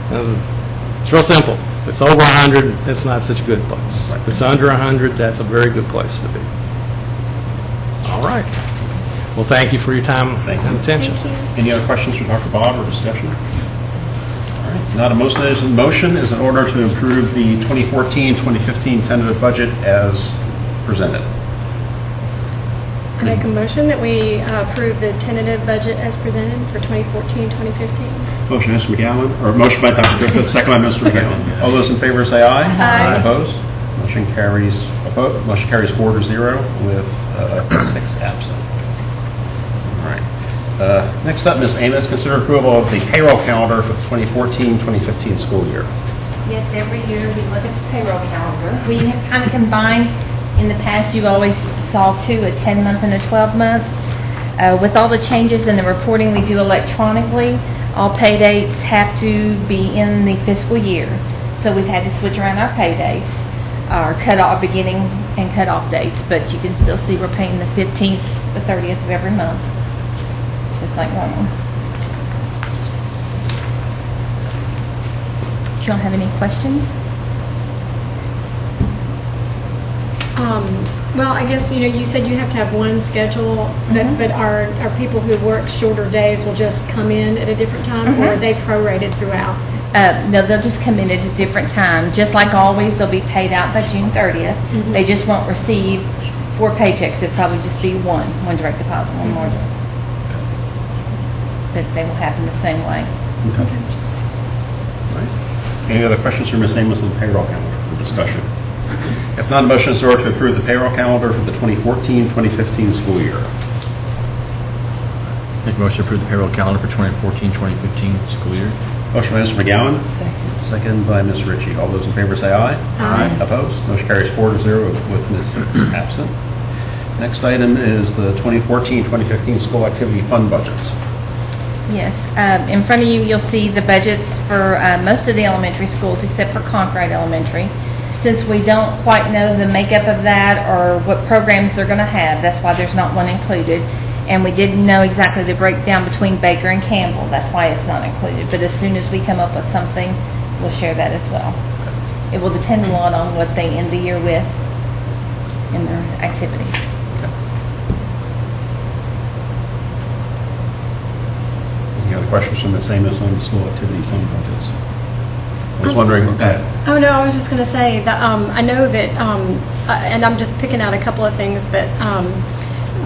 So. It's real simple. If it's over 100, it's not such a good place. Right. If it's under 100, that's a very good place to be. All right. Well, thank you for your time and attention. Any other questions from Dr. Bob or discussion? All right. Now, the motion is in order to approve the 2014-2015 tentative budget as presented. I make a motion that we approve the tentative budget as presented for 2014, 2015. Motion by Mr. McGowan, or motion by Dr. Griffith, second by Mr. McGowan. All those in favor say aye. Aye. Opposed? Motion carries 4-0 with 6 absent. All right. Next up, Ms. Amos, consider approval of the payroll calendar for the 2014-2015 school year. Yes, every year we look at the payroll calendar. We have kind of combined, in the past, you've always saw two, a 10-month and a 12-month. With all the changes in the reporting we do electronically, all pay dates have to be in the fiscal year. So we've had to switch around our pay dates, our cutoff beginning and cutoff dates, but you can still see we're paying the 15th, the 30th of every month, just like normal. Do y'all have any questions? Well, I guess, you said you have to have one schedule, but our people who work shorter days will just come in at a different time, or are they prorated throughout? No, they'll just come in at a different time. Just like always, they'll be paid out by June 30th. They just won't receive 4 paychecks. It'll probably just be one direct deposit, one margin. But they will happen the same way. Okay. All right. Any other questions for Ms. Amos on the payroll calendar for discussion? If not, a motion is in order to approve the payroll calendar for the 2014-2015 school year. Make a motion to approve the payroll calendar for 2014-2015 school year. Motion by Mr. McGowan. Second. Second by Ms. Ritchie. All those in favor say aye. Aye. Opposed? Motion carries 4-0 with Ms. Hicks absent. Next item is the 2014-2015 school activity fund budgets. Yes. In front of you, you'll see the budgets for most of the elementary schools except for Concord Elementary. Since we don't quite know the makeup of that or what programs they're going to have, that's why there's not one included. And we didn't know exactly the breakdown between Baker and Campbell. That's why it's not included. But as soon as we come up with something, we'll share that as well. It will depend a lot on what they end the year with in their activities. Any other questions from Ms. Amos on the school activity fund budgets? I was wondering, Oh, no, I was just going to say that I know that, and I'm just picking out a couple of things, but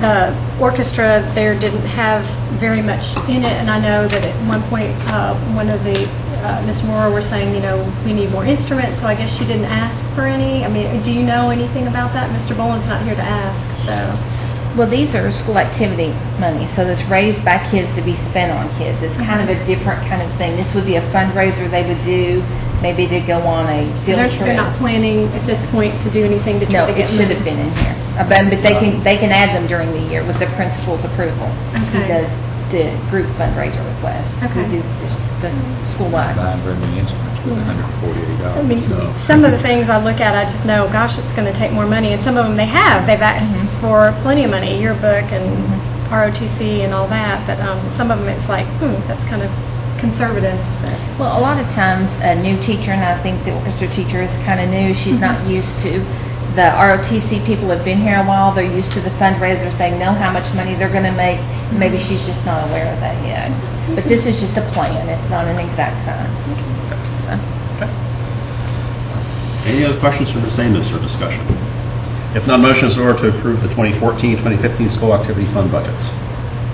the orchestra there didn't have very much in it, and I know that at one point, one of the, Ms. Moore were saying, we need more instruments, so I guess she didn't ask for any. I mean, do you know anything about that? Mr. Boland's not here to ask, so. Well, these are school activity money, so that's raised by kids to be spent on kids. It's kind of a different kind of thing. This would be a fundraiser they would do, maybe to go on a So field trip. they're not planning at this point to do anything to try No, to it get should money? have been in here. But they can add them during the year with the principal's approval. He Okay. does the group fundraiser request. Okay. We do the school-wide. Buying very many instruments with $148. I mean, some of the things I look at, I just know, gosh, it's going to take more money. And some of them they have. They've asked for plenty of money, yearbook and ROTC and all that. But some of them it's like, that's kind of conservative. But Well, a lot of times a new teacher, and I think the orchestra teacher is kind of new, she's not used to. The ROTC people have been here a while. They're used to the fundraisers. They know how much money they're going to make. Maybe she's just not aware of that yet. But this is just a plan. It's not an exact science. So. any other questions from Ms. Amos or discussion? If not, motion is in order to approve the 2014-2015 school activity fund budgets.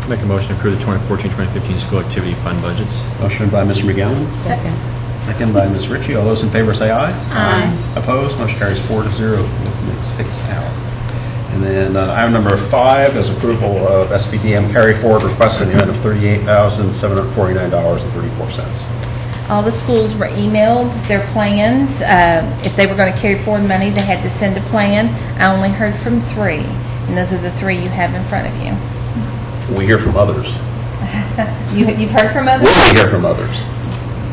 Make a motion to approve the 2014-2015 school activity fund budgets. Motion by Mr. McGowan. Second. Second by Ms. Ritchie. All those in favor say aye. Aye. Opposed? Motion carries 4-0 with Ms. Hicks out. And then item number 5 is approval of SPDM carry forward request in the amount of $38,749.34. All the schools were emailed their plans. If they were going to carry forward money, they had to send a plan. I only heard from 3, and those are the 3 you have in front of you. We hear from others. You've heard from others? We hear from others.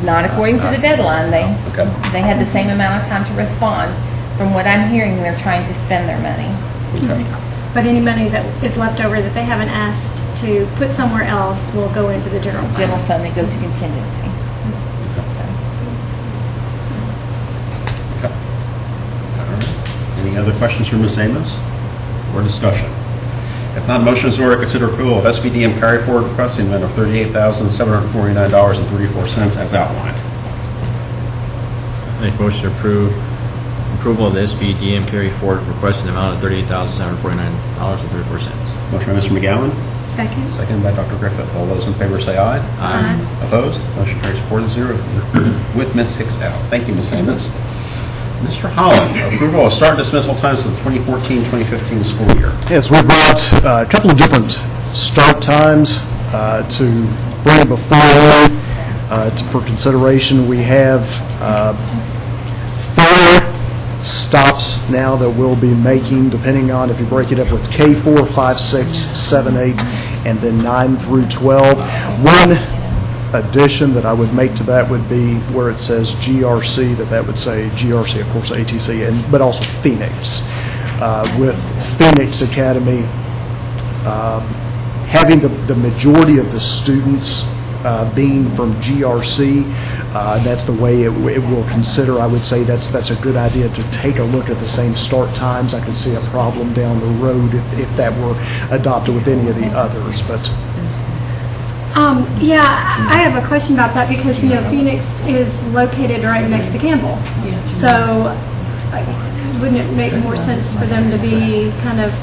Not according to the deadline. Okay. They had the same amount of time to respond. From what I'm hearing, they're trying to spend their money. Okay. But any money that is left over that they haven't asked to put somewhere else will go into the general fund. General fund, they go to contingency. So. Okay. All right. Any other questions from Ms. Amos or discussion? If not, motion is in order to consider approval of SPDM carry forward request in the amount of $38,749.34 as outlined. Make a motion to approve approval of the SBDM carry forward request in the amount of $38,749.34. Motion by Mr. McGowan, Second. second by Dr. Griffith. All those in favor say aye. Aye. Opposed? Motion carries 4-0 with Ms. Hicks out. Thank you, Ms. Amos. Mr. Holland, approval of start dismissal times for the 2014-2015 school year. Yes, we brought a couple of different start times to bring before you for consideration. We have 4 stops now that we'll be making, depending on if you break it up with K4, 5, 6, 7, 8, and then 9 through 12. One addition that I would make to that would be where it says GRC, that would say GRC, of course, ATC, but also Phoenix. With Phoenix Academy, having the majority of the students being from GRC, that's the way it will consider. I would say that's a good idea to take a look at the same start times. I can see a problem down the road if that were adopted with any of the others, but. Yeah, I have a question about that because, Phoenix is located right next to Campbell. So wouldn't it make more sense for them to be kind of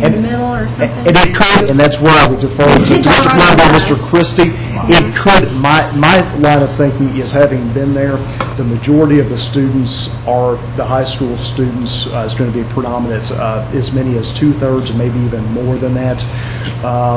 in the middle or something? And it could, and that's where I would defer to Mr. Campbell, Mr. Christie. It could, my line of thinking is, having been there, the majority of the students are the high school students. It's going to be predominant, as many as 2/3 and maybe even more than that.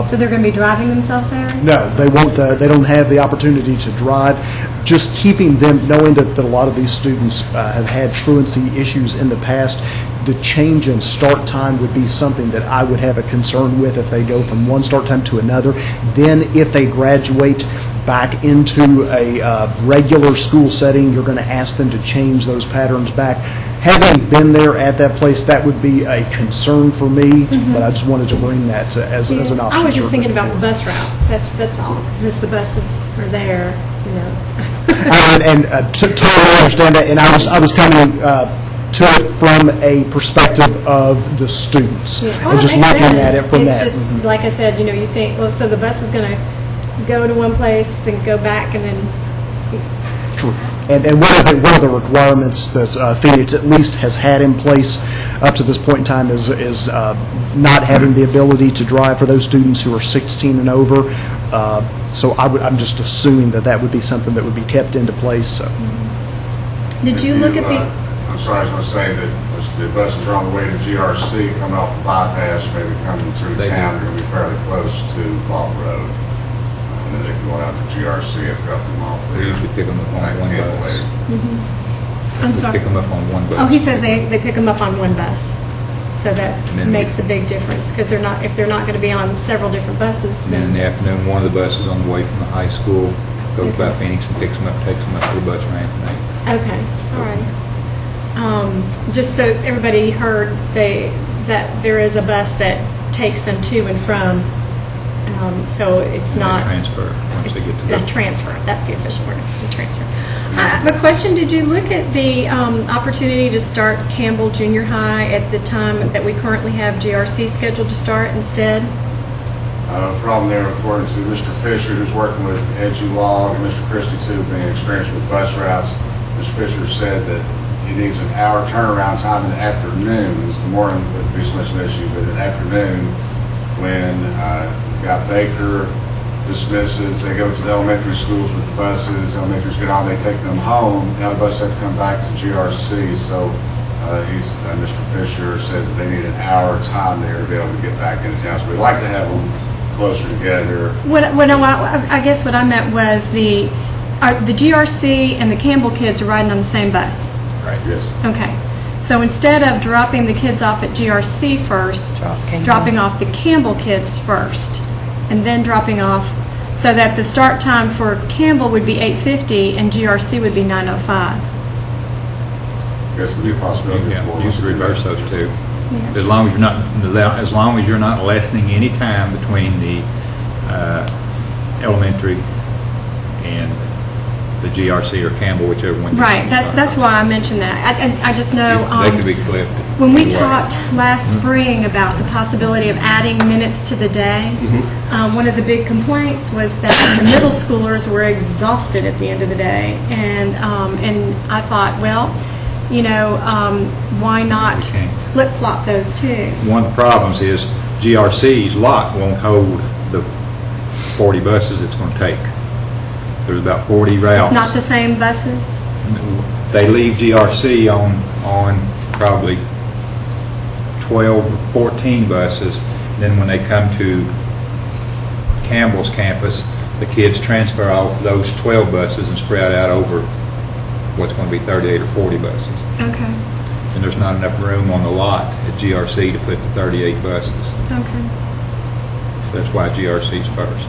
So they're going to be driving themselves there? No, they won't. They don't have the opportunity to drive. Just keeping them, knowing that a lot of these students have had truancy issues in the past, the change in start time would be something that I would have a concern with if they go from one start time to another. Then if they graduate back into a regular school setting, you're going to ask them to change those patterns back. Having been there at that place, that would be a concern for me, but I just wanted to bring that as an option. I was just thinking about the bus route. That's all. Since the buses are there, and totally understand that. And I was coming to it from a perspective of the students, and just looking at it from that. It's just like I said, you think, well, so the bus is going to go to one place, then go back, and then. True. And one of the requirements that Phoenix at least has had in place up to this point in time is not having the ability to drive for those students who are 16 and over. So I'm just assuming that would be something that would be kept into place. So. Did you look at the? I'm sorry, I was going to say that the buses are on the way to GRC, coming off the bypass, maybe coming through town. They're going to be fairly close to Vault Road. And then they can go out to GRC and drop them off there. They usually pick them up on one bus. I'm sorry. Pick them up on one bus. Oh, he says they pick them up on one bus. So that makes a big difference because if they're not going to be on several different buses. And then in the afternoon, one of the buses on the way from the high school goes by Phoenix and picks them up, takes them up to the bus ramp. Okay, all right. Just so everybody heard, that there is a bus that takes them to and from. So it's not transfer once they get to the transfer. That's the official word. The transfer. I have a question. Did you look at the opportunity to start Campbell Junior High at the time that we currently have GRC scheduled to start instead? Problem there, according to Mr. Fisher, who's working with EduLog, and Mr. Christie too, being experienced with bus routes. Mr. Fisher said that he needs an hour turnaround time in the afternoon. It's the morning that would be so much an issue, but in the afternoon when got Baker dismisses, they go to the elementary schools with the buses, elementaries get on, they take them home, now the bus have to come back to GRC, so Mr. Fisher says that they need an hour time there to be able to get back into town, so we'd like to have them closer together. I guess what I meant was the GRC and the Campbell kids are riding on the same bus. Right, yes. Okay. So instead of dropping the kids off at GRC first, dropping off the Campbell kids first, and then dropping off, so that the start time for Campbell would be 8:50 and GRC would be 9:05. I guess it would be a possibility. Yeah, you could reverse those two. Yeah. As long as you're not lessening any time between the elementary and the GRC or Campbell, whichever one. Right. That's why I mentioned that. I just know they could be collected. When we talked last spring about the possibility of adding minutes to the day, one of the big complaints was that the middle schoolers were exhausted at the end of the day, and I thought, well, why not Okay. flip-flop those two? One of the problems is GRC's lot won't hold the 40 buses it's going to take. There's about 40 routes. It's not the same buses? They leave GRC on probably 12 or 14 buses. Then when they come to Campbell's campus, the kids transfer off those 12 buses and spread out over what's going to be 38 or 40 buses. Okay, And there's not enough room on the lot at GRC to put the 38 buses. okay. So that's why GRC's first.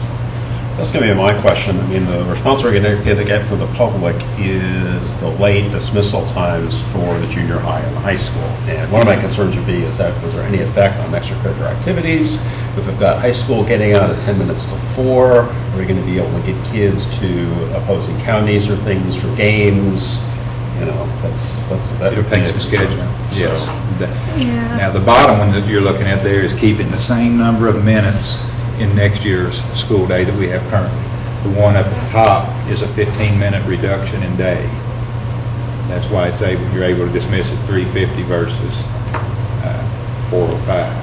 That's going to be my question. I mean, the response we're going to get from the public is the late dismissal times for the junior high and the high school. And one of my concerns would be is that was there any effect on extracurricular activities? If we've got high school getting out at 10 minutes to 4, are we going to be able to get kids to opposing counties or things for games? That It'll take the schedule. Yes. Yeah. Now, the bottom one that you're looking at there is keeping the same number of minutes in next year's school day that we have currently. The one up at the top is a 15-minute reduction in day. That's why you're able to dismiss at 3:50 versus 4:05.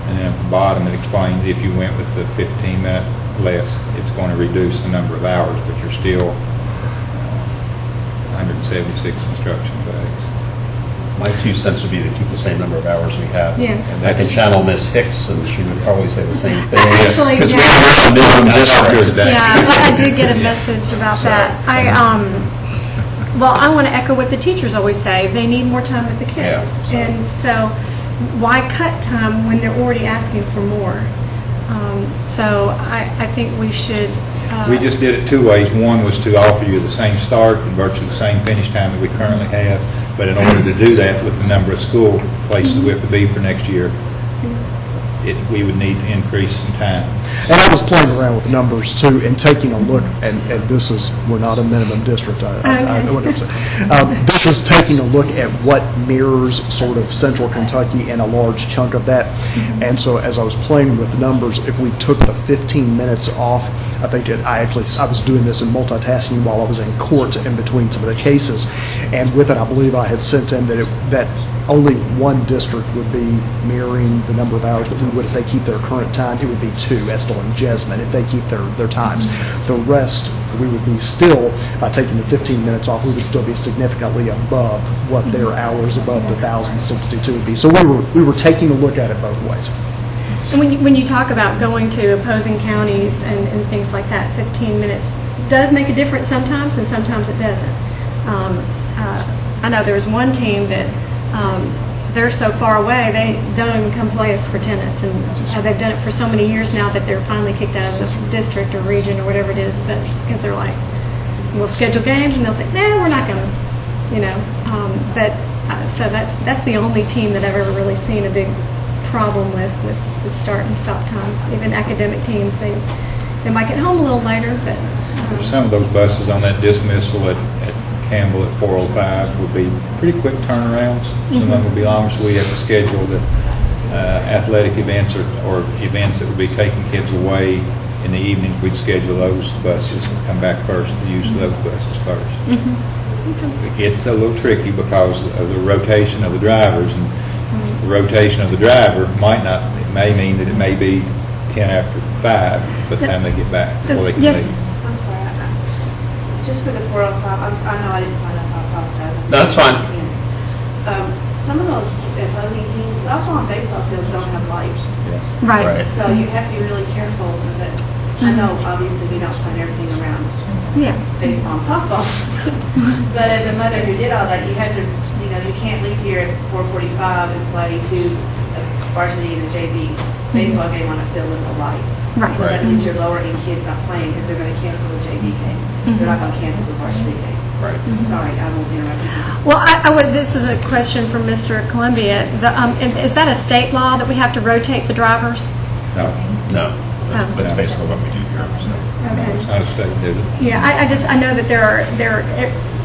And then at the bottom it explains if you went with the 15-minute less, it's going to reduce the number of hours, but you're still 176 instruction days. My 2 cents would be to keep the same number of hours we have. Yes. And I can channel Miss Hicks, and she would probably say the same thing. Actually, Because yeah. we have a minimum district today. Yeah, I did get a message about that. I want to echo what the teachers always say. They need more time with the kids. Yeah, And so why cut time when they're already asking for more? So I think we should... We just did it two ways. One was to offer you the same start and virtually the same finish time that we currently have. But in order to do that with the number of school places we have to be for next year, we would need to increase some time. And I was playing around with numbers too and taking a look, and this is, we're not a minimum district, I know what I'm saying. This is taking a look at what mirrors sort of central Kentucky and a large chunk of that. And so as I was playing with numbers, if we took the 15 minutes off, I think I was doing this in multitasking while I was in court in between some of the cases. And with it, I believe I had sent in that only one district would be mirroring the number of hours that we would if they keep their current time. It would be 2, Estill and Jesmond, if they keep their times. The rest, we would be still, by taking the 15 minutes off, we would still be significantly above what their hours above the 1,062 would be. So we were taking a look at it both ways. And when you talk about going to opposing counties and things like that, 15 minutes does make a difference sometimes, and sometimes it doesn't. I know there was one team that they're so far away, they don't even come play us for tennis. And they've done it for so many years now that they're finally kicked out of the district or region or whatever it is, but because they're like, we'll schedule games, and they'll say, no, we're not going to, so that's the only team that I've ever really seen a big problem with start and stop times. Even academic teams, they might get home a little later, but... Some of those buses on that dismissal at Campbell at 4:05 would be pretty quick turnarounds. Some of them would be longer, so we have to schedule the athletic events or events that would be taking kids away in the evenings. We'd schedule those buses and come back first to use those buses first. It gets a little tricky because of the rotation of the drivers, and the rotation of the driver it may mean that it may be 10 after 5 by the time they get back before they can Yes. leave. I'm sorry, just for the 405, I know I didn't sign up, I apologize. No, that's fine. Some of those opposing teams, also on baseball fields, don't have lights. Yes. Right. So you have to be really careful with it. I know, obviously, we don't plan everything around Yeah. baseball and softball. But as a mother who did all that, you have to, you can't leave here at 4:45 and play a varsity and a JV baseball game on a field with no lights. Right. So that means you're lowering kids not playing because they're going to cancel the JV game. They're not going to cancel the varsity game. Right. Sorry, I won't interrupt you. Well, this is a question from Mr. Columbia. Is that a state law that we have to rotate the drivers? No. That's basically what we do here. Okay. It's not a state duty. Yeah, I know that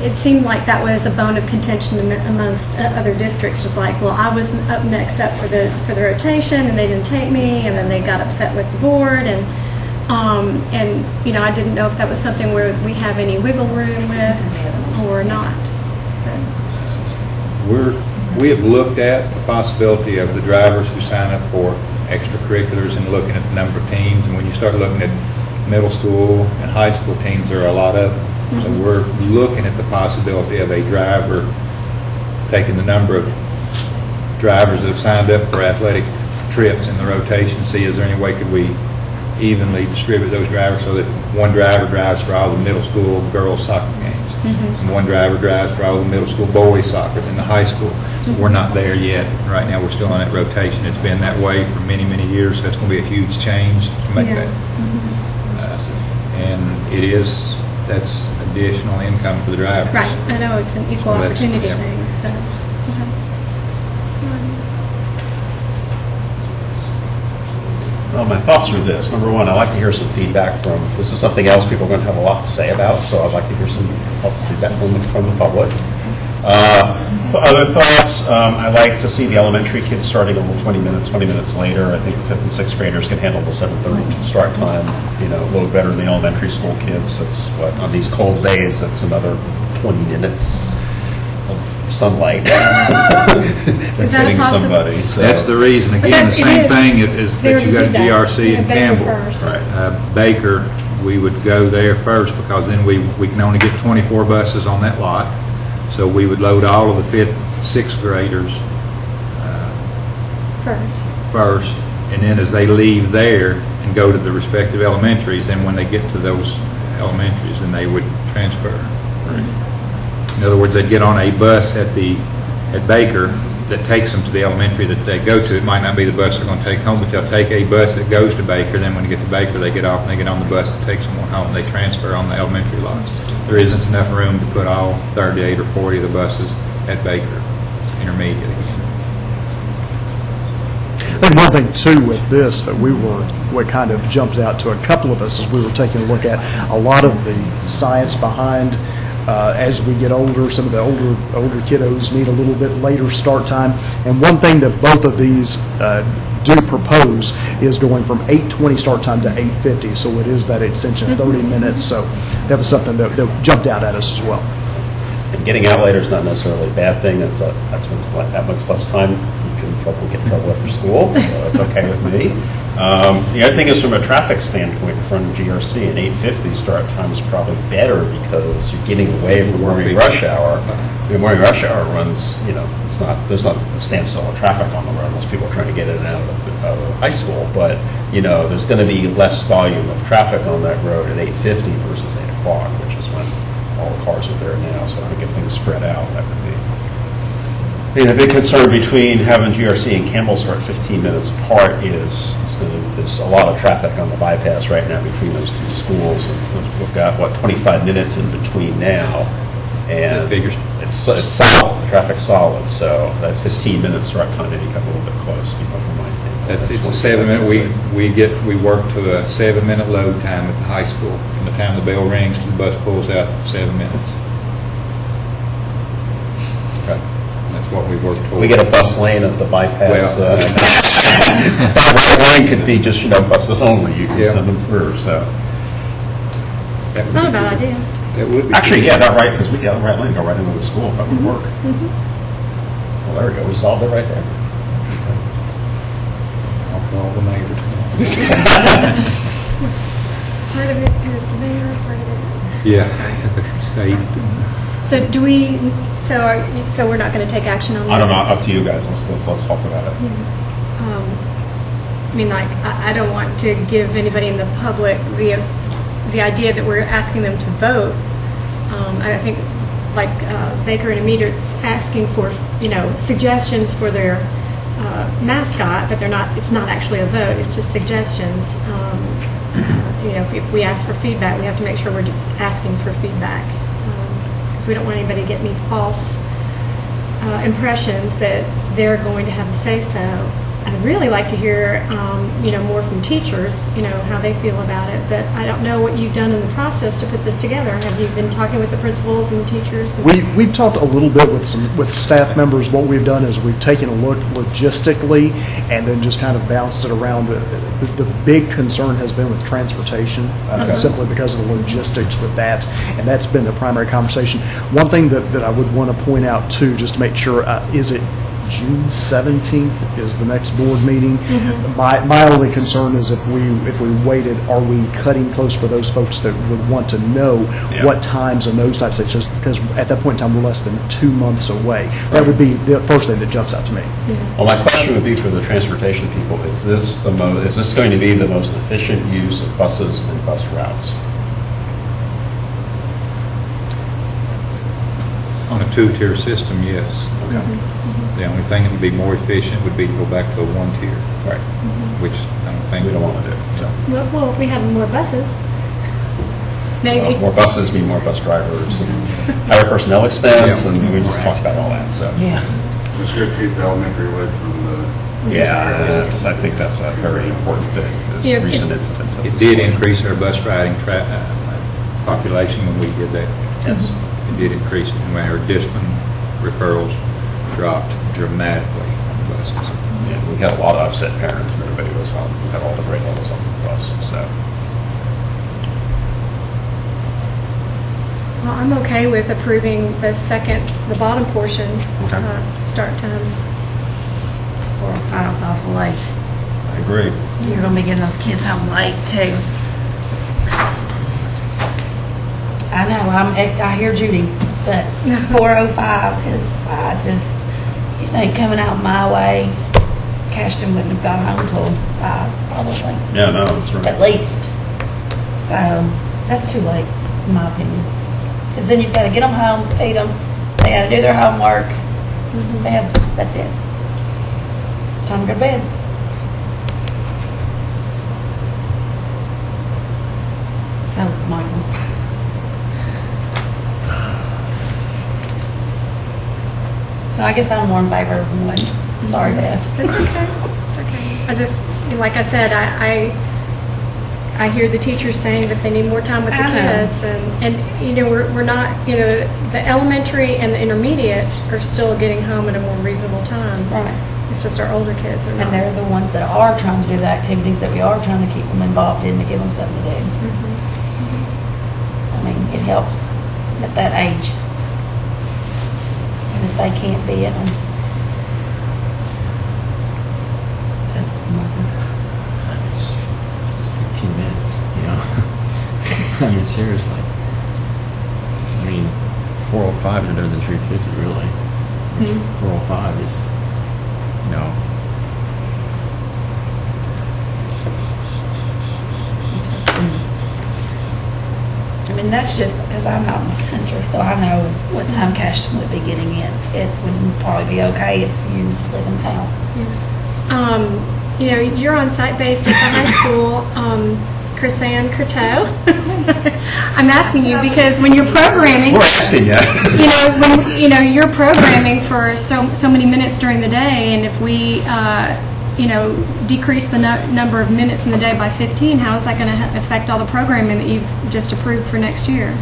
it seemed like that was a bone of contention amongst other districts. Just like, well, I was next up for the rotation, and they didn't take me, and then they got upset with the board, and And, you know, I didn't know if that was something where we have any wiggle room with or not. We have looked at the possibility of the drivers who sign up for extracurriculars and looking at the number of teams. And when you start looking at middle school and high school teams, there are a lot of them. So we're looking at the possibility of a driver taking the number of drivers that have signed up for athletic trips in the rotation, see is there any way could we evenly distribute those drivers so that one driver drives for all the middle school girls soccer games, and one driver drives for all the middle school boys soccer and the high school. So we're not there yet. Right now we're still on that rotation. It's been that way for many, many years, so it's going to be a huge change to make that. And that's additional income for the drivers. Right, I know it's an equal So that's- opportunity yeah. thing, so. Well, my thoughts are this. Number one, I'd like to hear some feedback from, this is something else people are going to have a lot to say about, so I'd like to hear some feedback from the public. Other thoughts, I'd like to see the elementary kids starting a little 20 minutes later. I think the 5th and 6th graders can handle the 7:30 start time, a little better than the elementary school kids. That's what, on these cold days, that's another 20 minutes of sunlight. That's that hitting possible? somebody. So. That's the reason, again, the that's- it same is. thing is They that you got already did that. GRC and Yeah, Baker Campbell. first. Right. Baker, we would go there first because then we can only get 24 buses on that lot. So we would load all of the 5th, 6th graders first, and then as they leave there and go to the respective elementaries, then when they get to those elementaries, then they would transfer. In other words, they'd get on a bus at Baker that takes them to the elementary that they go to. It might not be the bus they're going to take home, but they'll take a bus that goes to Baker. Then when they get to Baker, they get off and they get on the bus that takes them home. They transfer on the elementary lots. There isn't enough room to put all 38 or 40 of the buses at Baker Intermediate. I think one thing too with this that what kind of jumped out to a couple of us as we were taking a look at a lot of the science behind as we get older, some of the older kiddos need a little bit later start time. And one thing that both of these do propose is going from 8:20 start time to 8:50. So it is that extension of 30 minutes. So that was something that jumped out at us as well. And getting out later is not necessarily a bad thing. That much less time. You can get in trouble after school, so that's okay with me. The other thing is from a traffic standpoint in front of GRC, an 8:50 start time is probably better because you're getting away from morning rush hour. The morning rush hour runs, there's not a standstill of traffic on the road unless people are trying to get in and out of high school. But, there's going to be less volume of traffic on that road at 8:50 versus 8 o'clock, which is when all the cars are there now. So I think if things spread out, that would be. The big concern between having GRC and Campbell start 15 minutes apart is there's a lot of traffic on the bypass right now between those two schools. And we've got, 25 minutes in between now. And it's solid, the traffic's solid. So that 15 minute start time maybe come a little bit close, from my standpoint. It's a 7-minute, we work to a 7-minute load time at the high school. From the time the bell rings to the bus pulls out, 7 minutes. Okay. That's what we work toward. We get a bus lane at the bypass. That right lane could be just, buses only. You can send them through, so. It's not a bad idea. That would be. Actually, because we got the right lane, go right into the school. That would work. Well, there we go. We solved it right there. I'll call the mayor tomorrow. Part of it is the mayor, part of it. Yeah, at the state. So so we're not going to take action on this? I don't know. Up to you guys. Let's talk about it. I don't want to give anybody in the public the idea that we're asking them to vote. I think Baker and Immediate's asking for, suggestions for their mascot, but it's not actually a vote, it's just suggestions. If we ask for feedback, we have to make sure we're just asking for feedback. Because we don't want anybody to get any false impressions that they're going to have a say-so I'd really like to hear, more from teachers, how they feel about it. But I don't know what you've done in the process to put this together. Have you been talking with the principals and the teachers? We've talked a little bit with staff members. What we've done is we've taken a look logistically and then just kind of bounced it around. The big concern has been with transportation, simply because of the logistics with that, and that's been the primary conversation. One thing that I would want to point out too, just to make sure, is it June 17th is the next board meeting. My only concern is if we waited, are we cutting close for those folks that would want to know what times and those types of things? Just because at that point in time we're less than 2 months away. That would be the first thing that jumps out to me. Well, my question would be for the transportation people: is this going to be the most efficient use of buses and bus routes? On a two-tier system, yes. Okay. The only thing that would be more efficient would be to go back to a one-tier, Right. which I don't think We don't want to do. So. Well, if we had more buses, maybe. More buses mean more bus drivers and higher personnel expense, and we just talked about all that. So. Yeah. Just good to keep the elementary away from the. Yeah, I think that's a very important thing. This recent incidents. it did increase our bus riding population when we did that. Yes. It did increase it, and our discipline referrals dropped dramatically on the buses. Yeah, we had a lot of upset parents, and everybody was on. We had all the grade levels on the bus. So. Well, I'm okay with approving the bottom portion, Okay. start times. 4 or 5's awful late. I agree. You're gonna be getting those kids home late too. I know, I hear Judy, but 4:05 is, you think coming out my way, Cashton wouldn't have got home till 5, probably, Yeah, no, that's right. at least. So, that's too late, in my opinion. Because then you've got to get them home, feed them, they got to do their homework. That's it. It's time to go to bed. So, Michael. So I guess I'm more in favor of one. Sorry, Beth. It's okay. It's okay. I just, like I said, I hear the teachers saying that they need more time with the I know. kids, and we're not, the elementary and the intermediate are still getting home at a more reasonable time. Right. It's just our older kids are not. And they're the ones that are trying to do the activities that we are trying to keep them involved in to give them something to do. I mean, it helps at that age. And if they can't be at them. So, It's 15 minutes, I mean, seriously. I mean, 405 is better than 350, really. 405 is, I mean, that's just because I'm out in the country, so I know what time Cashton would be getting in. It would probably be okay if you live in town. You're on site based at the high school, Chrisanne Courteau. I'm asking you because when you're programming, We're asking you. when you're programming for so many minutes during the day, and if we decrease the number of minutes in the day by 15, how is that going to affect all the programming that you've just approved for next year?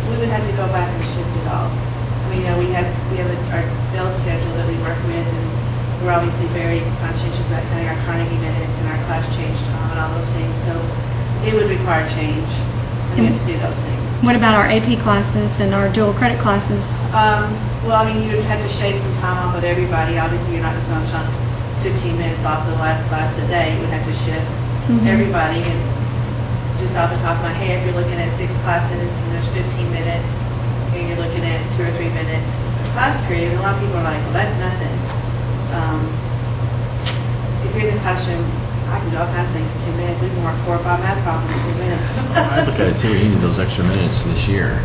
We would have to go back and shift it all. I mean, we have our bill schedule that we work with, and we're obviously very conscientious about cutting our Carnegie minutes and our class change time and all those things. So it would require change, and we have to do those things. What about our AP classes and our dual credit classes? Well, I mean, you would have to shave some time off with everybody. Obviously, you're not just going to chunk 15 minutes off the last class of the day. You would have to shift everybody. And just off the top of my head, if you're looking at 6 classes and there's 15 minutes, and you're looking at 2 or 3 minutes a class period, and a lot of people are like, well, that's nothing. If you're in the classroom, I can do all kinds of things in 2 minutes. We can work 4 or 5 math problems in 2 minutes. I look at it too, we need those extra minutes this year.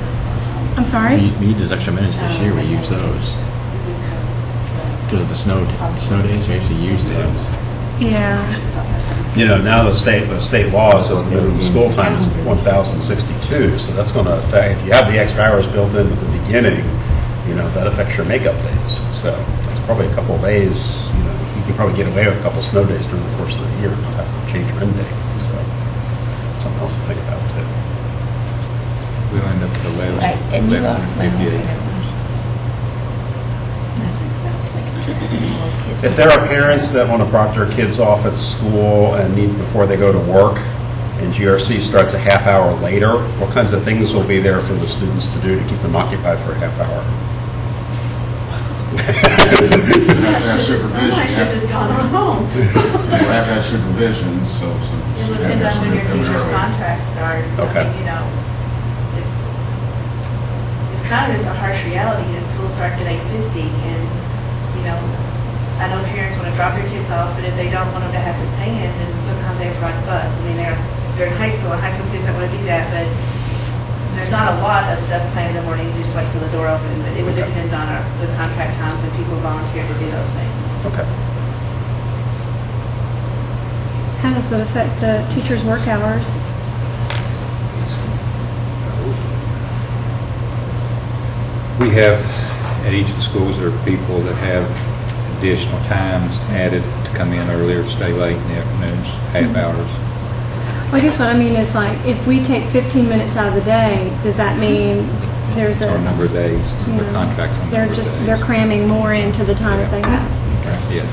I'm sorry? We need those extra minutes this year, we use those. Because of the snow days, we actually use those. Yeah. Now the state law says the minimum school time is 1,062, so that's going to affect, if you have the extra hours built in at the beginning, that affects your makeup days. So that's probably a couple of days, you you probably get away with a couple snow days during the course of the year, and not have to change your end date, so something else to think about too. We'll end up with 11, Right, and you lost my 1158. If there are parents that want to drop their kids off at school and need before they go to work, and GRC starts a half hour later, what kinds of things will be there for the students to do to keep them occupied for a half hour? You have to have supervision. I should have just gone on home. You have to have supervision, so some. It would depend on when your teacher's contracts start. Okay. I mean, you know, it's kind of just a harsh reality that school starts at 8:50 and, you know, I know parents want to drop their kids off, but if they don't want them to have to stand, then sometimes they have to ride the bus. I mean, they're in high school, and high school kids don't want to do that, but there's not a lot of stuff planned in the mornings, just wait for the door open, but it would depend on the contract times when people volunteer to do those things. Okay. How does that affect the teachers' work hours? We have, at each of the schools, there are people that have additional times added to come in earlier, stay late in the afternoons, half hours. Well, I guess what I mean is like, if we take 15 minutes out of the day, does that mean there's Or a number of days, you the know, contract on they're number just, of days. they're cramming more into the time that they have? Yes.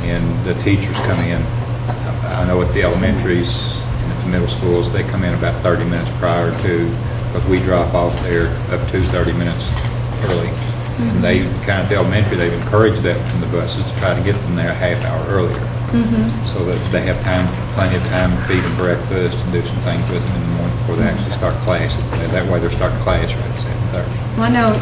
And the teachers come in, I know at the elementaries and at the middle schools, they come in about 30 minutes prior to, because we drop off there up to 30 minutes early. And they, kind of the elementary, they've encouraged that from the buses to try to get them there a half hour earlier. So that they have time, plenty of time to feed them breakfast and do some things with them in the morning before they actually start class. That way they're starting class right at 7:30. Well, I know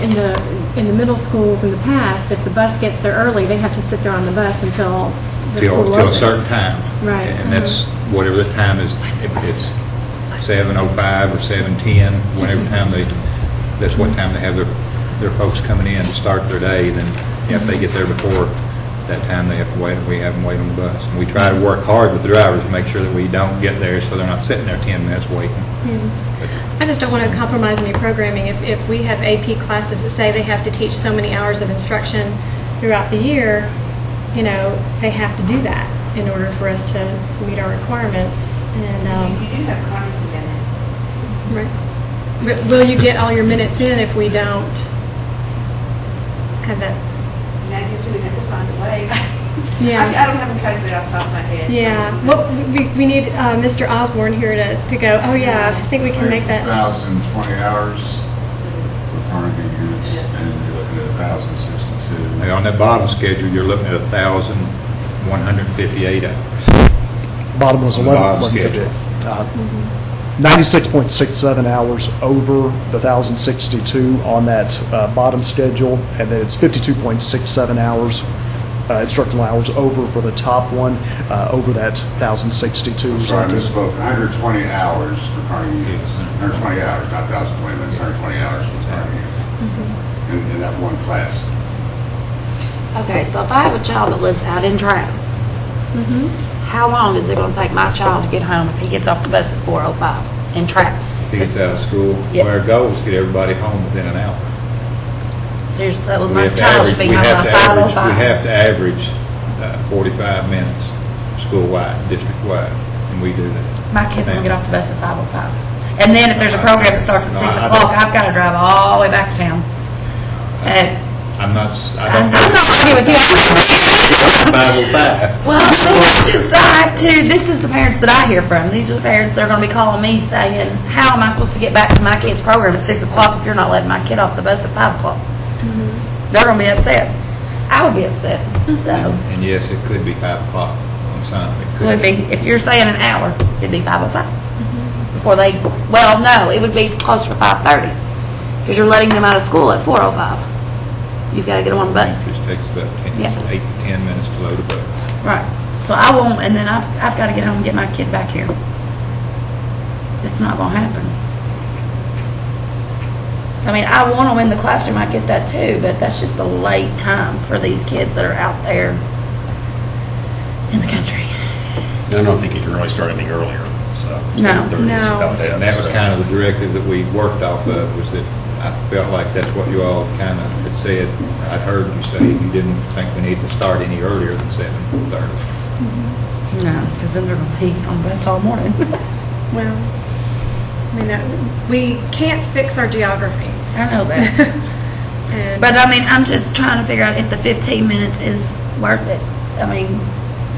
in the middle schools in the past, if the bus gets there early, they have to sit there on the bus until the school Till a opens. certain time. Right. And that's whatever the time is, if it's 7:05 or 7:10, whatever time that's what time they have their folks coming in to start their day, then if they get there before that time, they have to wait, we have them wait on the bus. And we try to work hard with the drivers to make sure that we don't get there so they're not sitting there 10 minutes waiting. I just don't want to compromise any programming. If we have AP classes that say they have to teach so many hours of instruction throughout the year, you know, they have to do that in order for us to meet our requirements. And You do have chronic minutes. right. But will you get all your minutes in if we don't have that? And I guess we have to find a way. Yeah. I don't have a calculator off the top of my head. Yeah. Well, we need Mr. Osborne here to go, oh yeah, I think we can make that. 1,020 hours for current units, and you're looking at 1,062. And on that bottom schedule, you're looking at 1,158 hours. Bottom was On the bottom 11. 96.67 hours over the 1,062 on that bottom schedule, and then it's 52.67 hours, instructional hours over for the top one, over that 1,062. Sorry, I misspoke. 120 hours for current units. 120 hours, not 1,020 minutes, 120 hours for current units. In that one class. Okay, so if I have a child that lives out in Trout, how long is it going to take my child to get home if he gets off the bus at 4:05 in Trout? If he gets out of school, Yes. well, our goal is to get everybody home within an hour. So you're saying We my have to child average- should be we home have by to average- 5:05? We have to average 45 minutes school-wide, district-wide, and we do that. My kids will get off the bus at 5:05. And then if there's a program that starts at No, 6 I o'clock, don't- I've got to drive all the way back to town. And I'm not, I I'm don't. not arguing with you. 5:05. Well, just I have to, this is the parents that I hear from. These are the parents that are going to be calling me saying, how am I supposed to get back to my kid's program at 6 o'clock if you're not letting my kid off the bus at 5 o'clock? They're going to be upset. I would be upset. So, And yes, it could be 5 o'clock on Sunday. It would be, if you're saying an hour, it'd be 5:05. Before they, well, no, it would be closer to 5:30 because you're letting them out of school at 4:05. You've got to get them on the It bus. just takes about 8 to 10 minutes to load a bus. Right. So I won't, and then I've got to get home and get my kid back here. It's not going to happen. I mean, I want them in the classroom, I get that too, but that's just a late time for these kids that are out there in the country. I don't think you can really start anything earlier, so. No. 7:30 is No. about that, And that was so. kind of the directive that we worked off of, was that I felt like that's what you all kind of had said. I'd heard you say you didn't think we needed to start any earlier than 7:30. No, because then they're going to be on bus all morning. Well, I mean, we can't fix our geography. I know that. And But I mean, I'm just trying to figure out if the 15 minutes is worth it. I mean,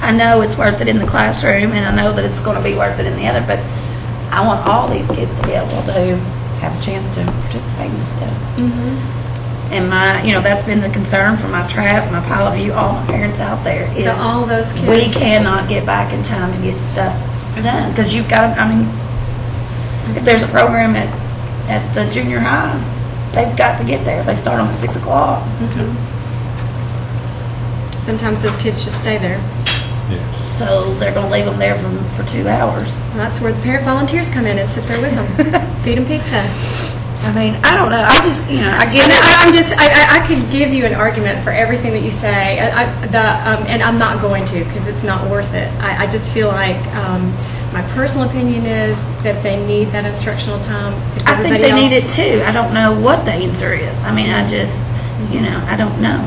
I know it's worth it in the classroom, and I know that it's going to be worth it in the other, but I want all these kids to be able to have a chance to participate in this stuff. And that's been the concern for my trap, my pilot view, all my parents out there. so is all those kids. we cannot get back in time to get stuff done because you've got. I mean, if there's a program at the junior high, they've got to get there. They start on at 6 o'clock. Sometimes those kids just stay there. So they're going to leave them there for 2 hours. And that's where the parent volunteers come in and sit there with them, feed them pizza. I mean, I don't know. I just, I get And it. I could give you an argument for everything that you say, and I'm not going to because it's not worth it. I just feel like my personal opinion is that they need that instructional time. I think they need it too. I don't know what the answer is. I mean, I just, I don't know.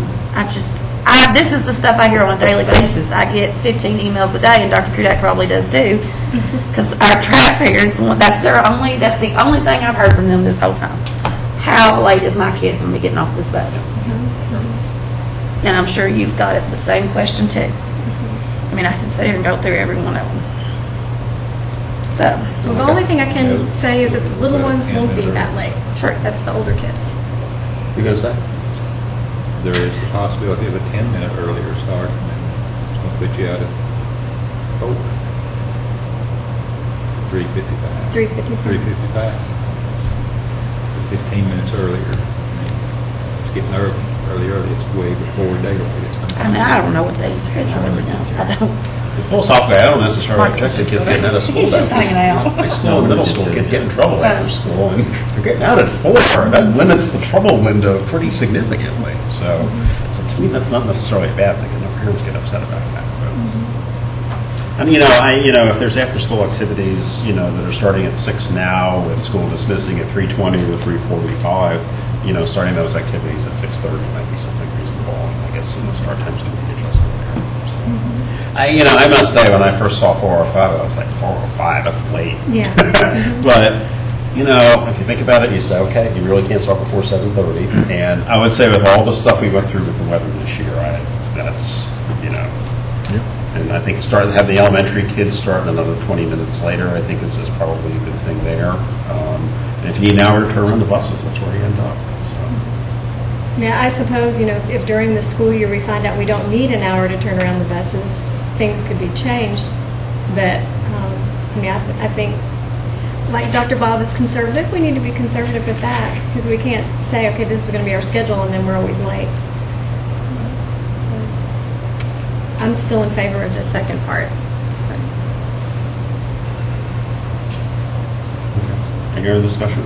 This is the stuff I hear on a daily basis. I get 15 emails a day, and Dr. Kudak probably does too, because our trap parents, that's the only thing I've heard from them this whole time. How late is my kid going to be getting off this bus? And I'm sure you've got it the same question too. I mean, I can sit here and go through every one of them. So, Well, the only thing I can say is that the little ones won't be that late. Sure. That's the older kids. You gonna say? There is the possibility of a 10-minute earlier start, and then it's going to put you out at 3:55. 3:55. 15 minutes earlier. It's getting early. It's way before daylight. I mean, I don't know what the answer is. I really don't. I don't. Philosophically, I don't necessarily object to kids getting out of school. He's just hanging out. High school and middle school kids get in trouble after school, and they're getting out at 4. That limits the trouble window pretty significantly. So to me, that's not necessarily a bad thing, and no parents get upset about that. And if there's after-school activities, that are starting at 6 now, with school dismissing at 3:20 or 3:45, starting those activities at 6:30 might be something reasonable. And I guess start times can be adjusted there. So. I must say, when I first saw 4:05, I was like, 4:05, that's late. Yeah. But, if you think about it, you say, okay, you really can't start before 7:30. And I would say with all the stuff we went through with the weather this year, and I think have the elementary kids start another 20 minutes later, I think is probably a good thing there. And if you need an hour to turn around the buses, that's where you end up. So. Yeah, I suppose, if during the school year we find out we don't need an hour to turn around the buses, things could be changed. But, I think, like Dr. Bob is conservative, we need to be conservative with that, because we can't say, okay, this is going to be our schedule, and then we're always late. I'm still in favor of the second part. Any other discussion?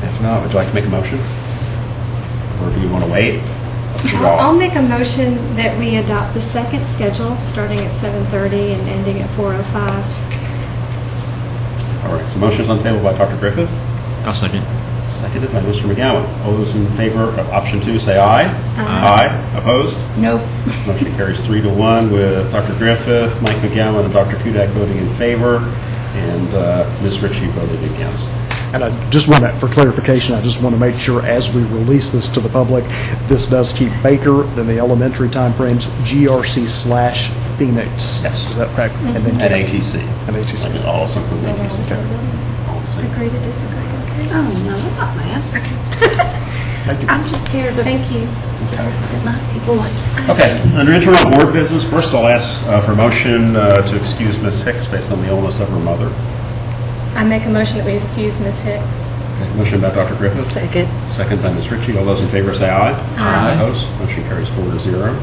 If not, would you like to make a motion? Or do you want to wait? I'll make a motion that we adopt the second schedule, starting at 7:30 and ending at 4:05. All right, so motion's on the table by Dr. Griffith, I'll second. seconded by Mr. McGowan. All those in favor of option 2, say aye. Aye. Opposed? Nope. Motion carries 3-1 with Dr. Griffith, Mike McGowan, and Dr. Kudak voting in favor, and Ms. Ritchie voted against. And I just want to, for clarification, I just want to make sure as we release this to the public, this does keep Baker, then the elementary timeframes, GRC/Phoenix. Yes. Is that correct? And then At ATC. At ATC. Like all something with ATC. All the same. Agree to disagree, okay? Oh, no, I'm not mad. I'm just here to Thank you. represent my people like Okay, under internal board business, first I'll ask for a motion to excuse Ms. Hicks based on the illness of her mother. I make a motion that we excuse Ms. Hicks. Okay, motion by Dr. Griffith. Second. Second by Ms. Ritchie. All those in favor say aye. Aye. Opposed? Motion carries 4-0.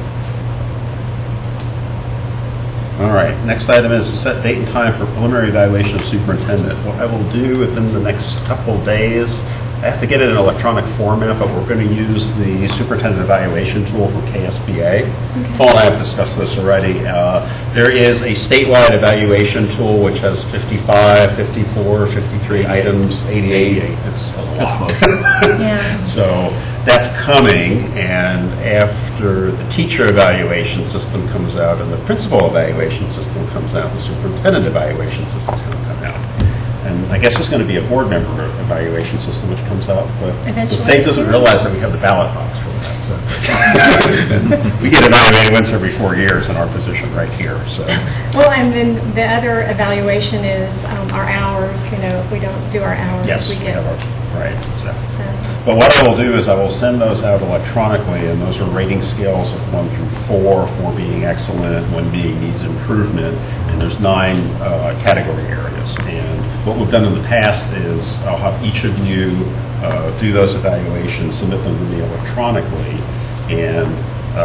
All right, next item is to set date and time for preliminary evaluation of superintendent. What I will do within the next couple days, I have to get it in electronic format, but we're going to use the superintendent evaluation tool from KSBA. Paul and I have discussed this already. There is a statewide evaluation tool which has 55, 54, 53 items, 88. It's a lot. That's close. Yeah. So that's coming, and after the teacher evaluation system comes out and the principal evaluation system comes out, the superintendent evaluation system is going to come out. And I guess there's going to be a board member evaluation system which comes out, but the Eventually. state doesn't realize that we have the ballot box for that. So we get evaluated once every 4 years in our position right here. So Well, and then the other evaluation is our hours, if we don't do our hours, yes, we we get. have our right. So. So, But what I will do is I will send those out electronically, and those are rating scales of 1 through 4, 4 being excellent, 1 being needs improvement, and there's 9 category areas. And what we've done in the past is I'll have each of you do those evaluations, submit them to me electronically, and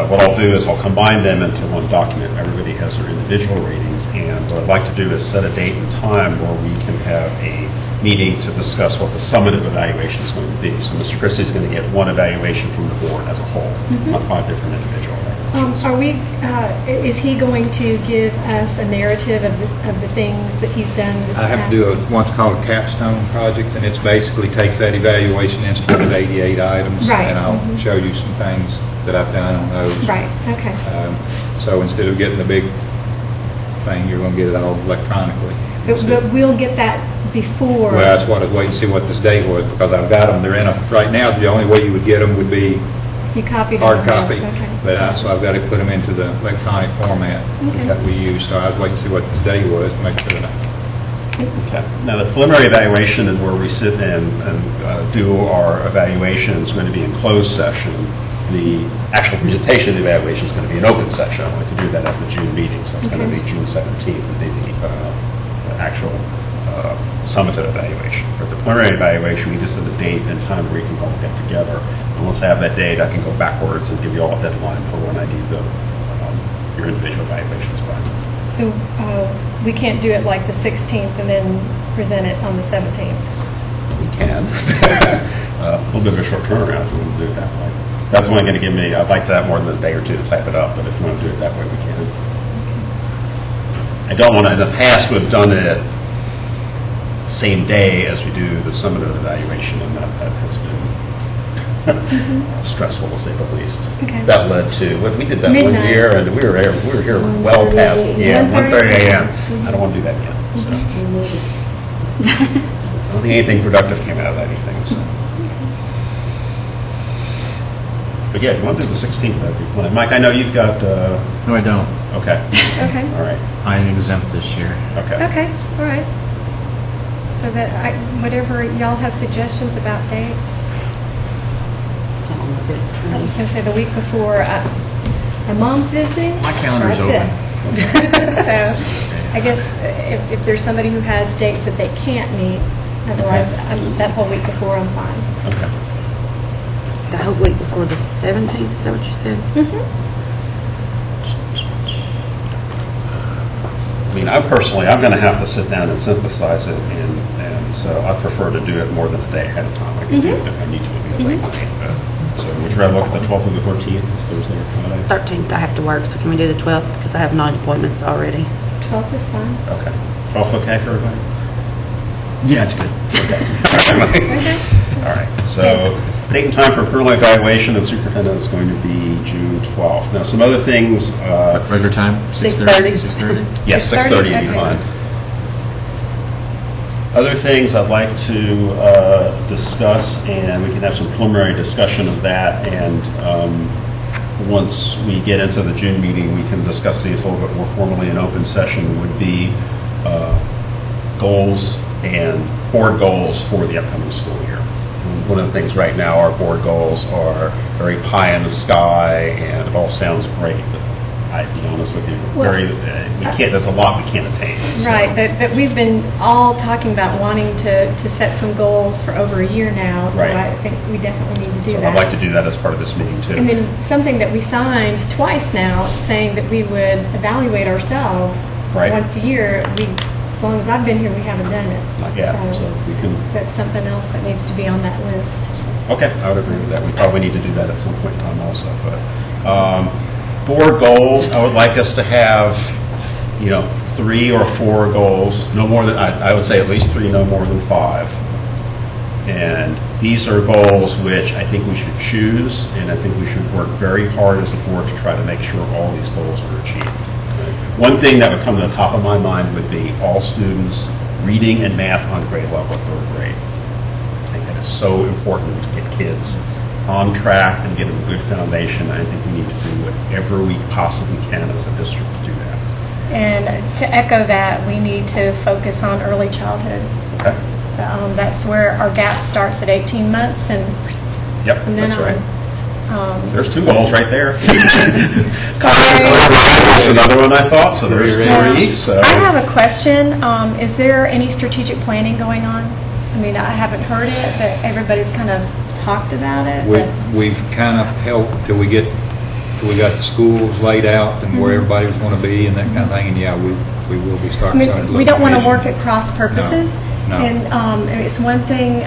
what I'll do is I'll combine them into one document. Everybody has their individual ratings, and what I'd like to do is set a date and time where we can have a meeting to discuss what the summative evaluation is going to be. So Mr. Christie is going to get 1 evaluation from the board as a whole, not 5 different individual evaluations. is he going to give us a narrative of the things that he's done this I have to do what's called a capstone project, and it's basically takes that evaluation instrument of 88 items, Right. and I'll show you some things that I've done on those. Right, okay. So instead of getting the big thing, you're going to get it all electronically. But we'll get that before. Well, that's what I was waiting to see what this date was, because I've got them. They're in a, right now, the only way you would get them would be You copied hard it? copy. Okay. But so I've got to put them into the electronic format Okay. that we use. So I was waiting to see what this date was, to make sure that Okay. Now, the preliminary evaluation and where we sit and do our evaluation is going to be in closed session. The actual presentation of the evaluation is going to be an open session. I like to do that at the June meeting, so it's going to be June 17th, would be the actual summative evaluation. For the preliminary evaluation, we just set a date and time where we can all get together. And once I have that date, I can go backwards and give you all a deadline for when I need your individual evaluations by. So we can't do it like the 16th and then present it on the 17th? We can. A little bit of a short turnaround if we want to do it that way. That's only going to give me, I'd like to have more than a day or 2 to type it up, but if you want to do it that way, we can. I don't want to, in the past, we've done it same day as we do the summative evaluation, and that has been stressful, to say the least. Okay. That led to, we did that Midnight. 1 year, and we were here well past, 1:30 a.m. I don't want to do that again. So. I don't think anything productive came out of that, anything. So. But yeah, if you want to do the 16th, that'd be fun. Mike, I know you've got, No, I don't. okay, Okay. all right, I'm exempt this year. okay. Okay, all right. So that, whatever, y'all have suggestions about dates? I was going to say the week before, my mom's visiting. My calendar's That's it. So I guess if there's somebody who has dates that they can't meet, otherwise, that whole week before, I'm fine. Okay. The whole week before the 17th, is that what you said? I mean, I'm going to have to sit down and synthesize it, and so I prefer to do it more than a day ahead of time. I can do it if I need to, it'd be a late night. So would you rather look at the 12th or the 13th, is Thursday or Friday? 13th, I have to work, so can we do the 12th? Because I have 9 appointments already. 12th is fine. Okay. 12th okay for everybody? Yeah, it's good. Okay. All right, so date and time for preliminary evaluation of the superintendent is going to be June 12th. Now, some other things. Regular time? 6:30. 6:30? Yes, 6:30? 6:30 would be Okay. fine. Other things I'd like to discuss, and we can have some preliminary discussion of that, and once we get into the June meeting, we can discuss these a little bit more formally in open session, would be goals and board goals for the upcoming school year. One of the things right now, our board goals are very pie in the sky, and it all sounds great, but I'd be honest with you, there's a lot we can't attain. So. Right, but we've been all talking about wanting to set some goals for over a year now, so Right. I think we definitely need to do So that. I'd like to do that as part of this meeting, too. And then something that we signed twice now, saying that we would evaluate ourselves Right. once a year. As long as I've been here, we haven't done it. Yeah, so we can, That's something else that needs to be on that list. okay, I would agree with that. We probably need to do that at some point in time also, but board goals, I would like us to have, 3 or 4 goals, no more than, I would say at least 3, no more than 5. And These are goals which I think we should choose, and I think we should work very hard as a board to try to make sure all these goals are achieved. One thing that would come to the top of my mind would be all students reading and math on grade level of 3rd grade. I think that is so important to get kids on track and get them a good foundation. I think we need to do whatever we possibly can as a district to do that. And to echo that, we need to focus on early childhood. Okay? That's where our gap starts at 18 months, and Yep, from then that's right. on. There's 2 goals right there. Sorry. That's another one I thought, so there's 3. Yeah. So. I have a question. Is there any strategic planning going on? I mean, I haven't heard it, but everybody's kind of talked about it. We've kind of helped till we got the schools laid out and where everybody was going to be and that kind of thing. And yeah, we will be I starting. mean, we don't want to work at cross purposes. No. And it's one thing,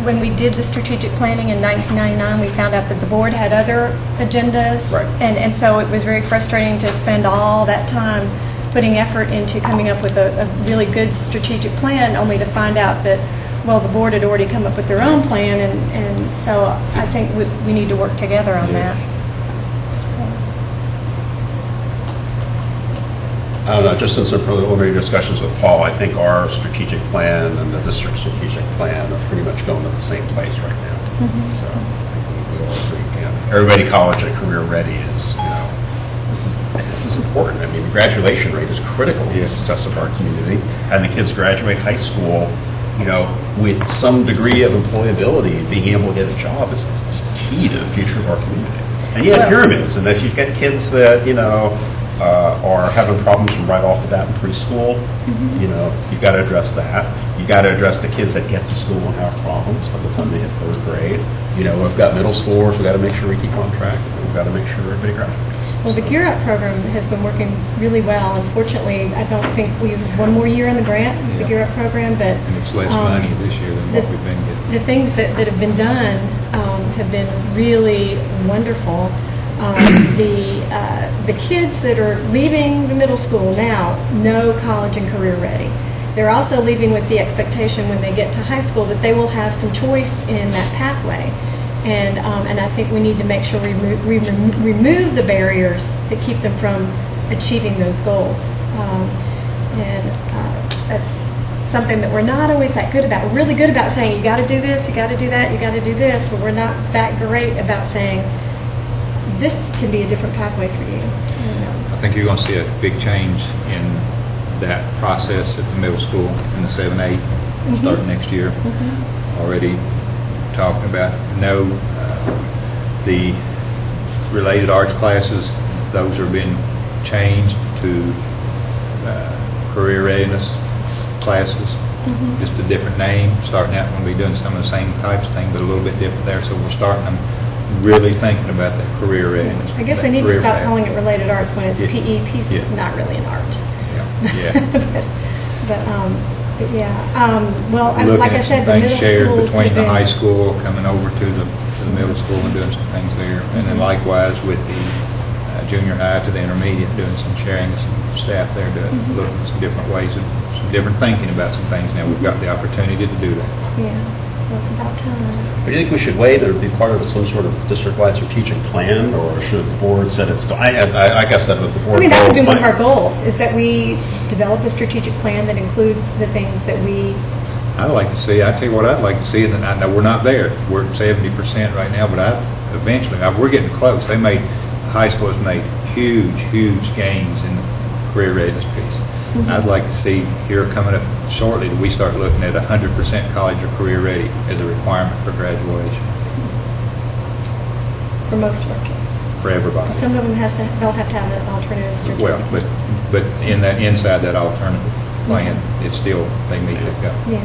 when we did the strategic planning in 1999, we found out that the board had other agendas. Right. And so it was very frustrating to spend all that time putting effort into coming up with a really good strategic plan, only to find out that, well, the board had already come up with their own plan, and so I think we need to work together on that. So. I don't know, just in some preliminary discussions with Paul, I think our strategic plan and the district strategic plan are pretty much going to the same place right now. So I think we all agree. Everybody college and career ready is, this is important. I mean, the graduation rate is critical to the success of our community. And the kids graduate high school, with some degree of employability, being able to get a job is just key to the future of our community. And you have pyramids, and if you've got kids that, are having problems from right off the bat in preschool, you've got to address that. You've got to address the kids that get to school and have problems by the time they hit 3rd grade. We've got middle schoolers, we've got to make sure we keep on track, and we've got to make sure everybody graduates. Well, the Gear Up program has been working really well. Unfortunately, I don't think we have one more year in the grant, the Gear Up program, but And it's less money this year than what we've been getting. the things that have been done have been really wonderful. The kids that are leaving the middle school now know college and career ready. They're also leaving with the expectation when they get to high school that they will have some choice in that pathway. And I think we need to make sure we remove the barriers that keep them from achieving those goals. That's something that we're not always that good about. We're really good about saying, you got to do this, you got to do that, you got to do this, but we're not that great about saying, this can be a different pathway for you. I think you're going to see a big change in that process at the middle school in the 7-8 starting next year. Already talking about the related arts classes, those are being changed to career readiness classes. Just a different name. Starting out, we'll be doing some of the same types of things, but a little bit different there. So we're starting them really thinking about that career readiness. I guess they need to stop calling it related arts when it's PE, not really an art. Yeah. but well, like I said, the Looking middle at some things shared schools between the have high been- school, coming over to the middle school and doing some things there. And then likewise with the junior high to the intermediate, doing some sharing, some staff there, looking at some different ways of, some different thinking about some things. Now we've got the opportunity to do that. Yeah, well, it's about time. Do you think we should wait or be part of some sort of district-wide strategic plan, or should the board set its, I guess that with the board I mean, that would be goals one of might- our goals, is that we develop a strategic plan that includes the things that we, I'd like to see, I tell you what I'd like to see, and I know we're not there. We're at 70% right now, but we're getting close. High school has made huge gains in the career readiness piece. I'd like to see here coming up shortly that we start looking at 100% college or career ready as a requirement for graduation for most of our kids. for everybody. Some of them they'll have to have an alternative certificate. Well, but inside that alternative plan, it's still, they meet that goal. Yeah.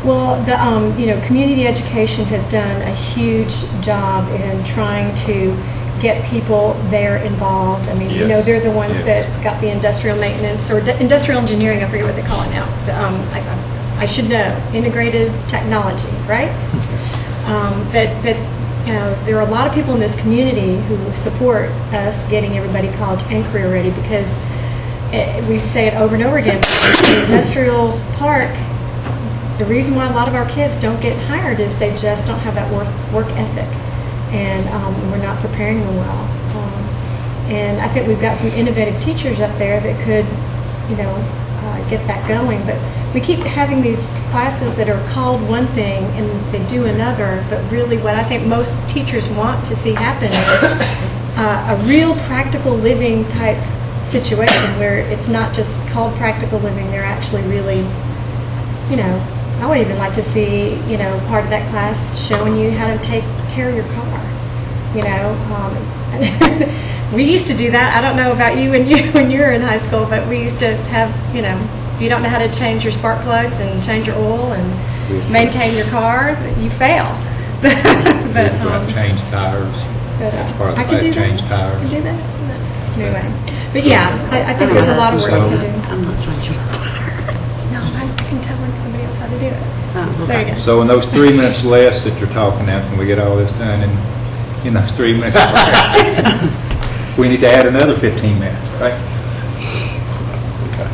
Well, the community education has done a huge job in trying to get people there involved. I mean, Yes. they're the ones Yes. that got the industrial maintenance or industrial engineering. I forget what they call it now. I should know, integrated technology, right? But there are a lot of people in this community who support us getting everybody college and career ready because we say it over and over again. The industrial park, the reason why a lot of our kids don't get hired is they just don't have that work ethic, and we're not preparing them well. And I think we've got some innovative teachers up there that could, get that going. But we keep having these classes that are called one thing and they do another. But really, what I think most teachers want to see happen is a real practical living type situation where it's not just called practical living. They're actually really, I would even like to see, part of that class showing you how to take care of your car. We used to do that. I don't know about you when you were in high school, but we used to have, if you don't know how to change your spark plugs and change your oil and maintain your car, you fail. but Change tires. That's part of the class, change tires. I can do that. Anyway, but yeah, I think there's a lot of work we can do. I'm not changing my tire. No, I can tell when somebody else how to do it. There you go. So in those 3 minutes less that you're talking now, can we get all this done in those 3 minutes? We need to add another 15 minutes, right? Okay.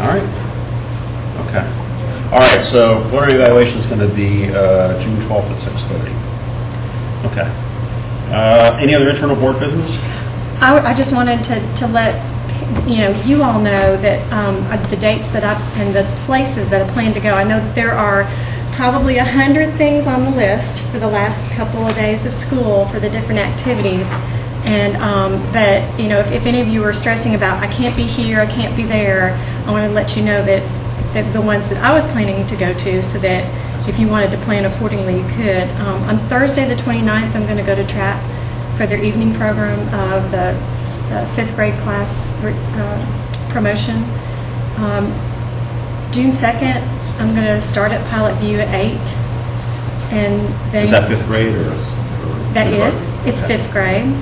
All right. Okay. All right, so board evaluation is going to be June 12th at 6:30. Okay. Any other internal board business? I just wanted to let you all know that the dates and the places that I plan to go. I know that there are probably 100 things on the list for the last couple of days of school for the different activities. And but if any of you are stressing about I can't be here, I can't be there, I want to let you know that the ones that I was planning to go to, so that if you wanted to plan accordingly, you could. On Thursday the 29th, I'm going to go to TRAP for their evening program of the 5th grade class promotion. June 2nd, I'm going to start at Pilot View at 8. And then Is that 5th grade or? That is. It's 5th grade.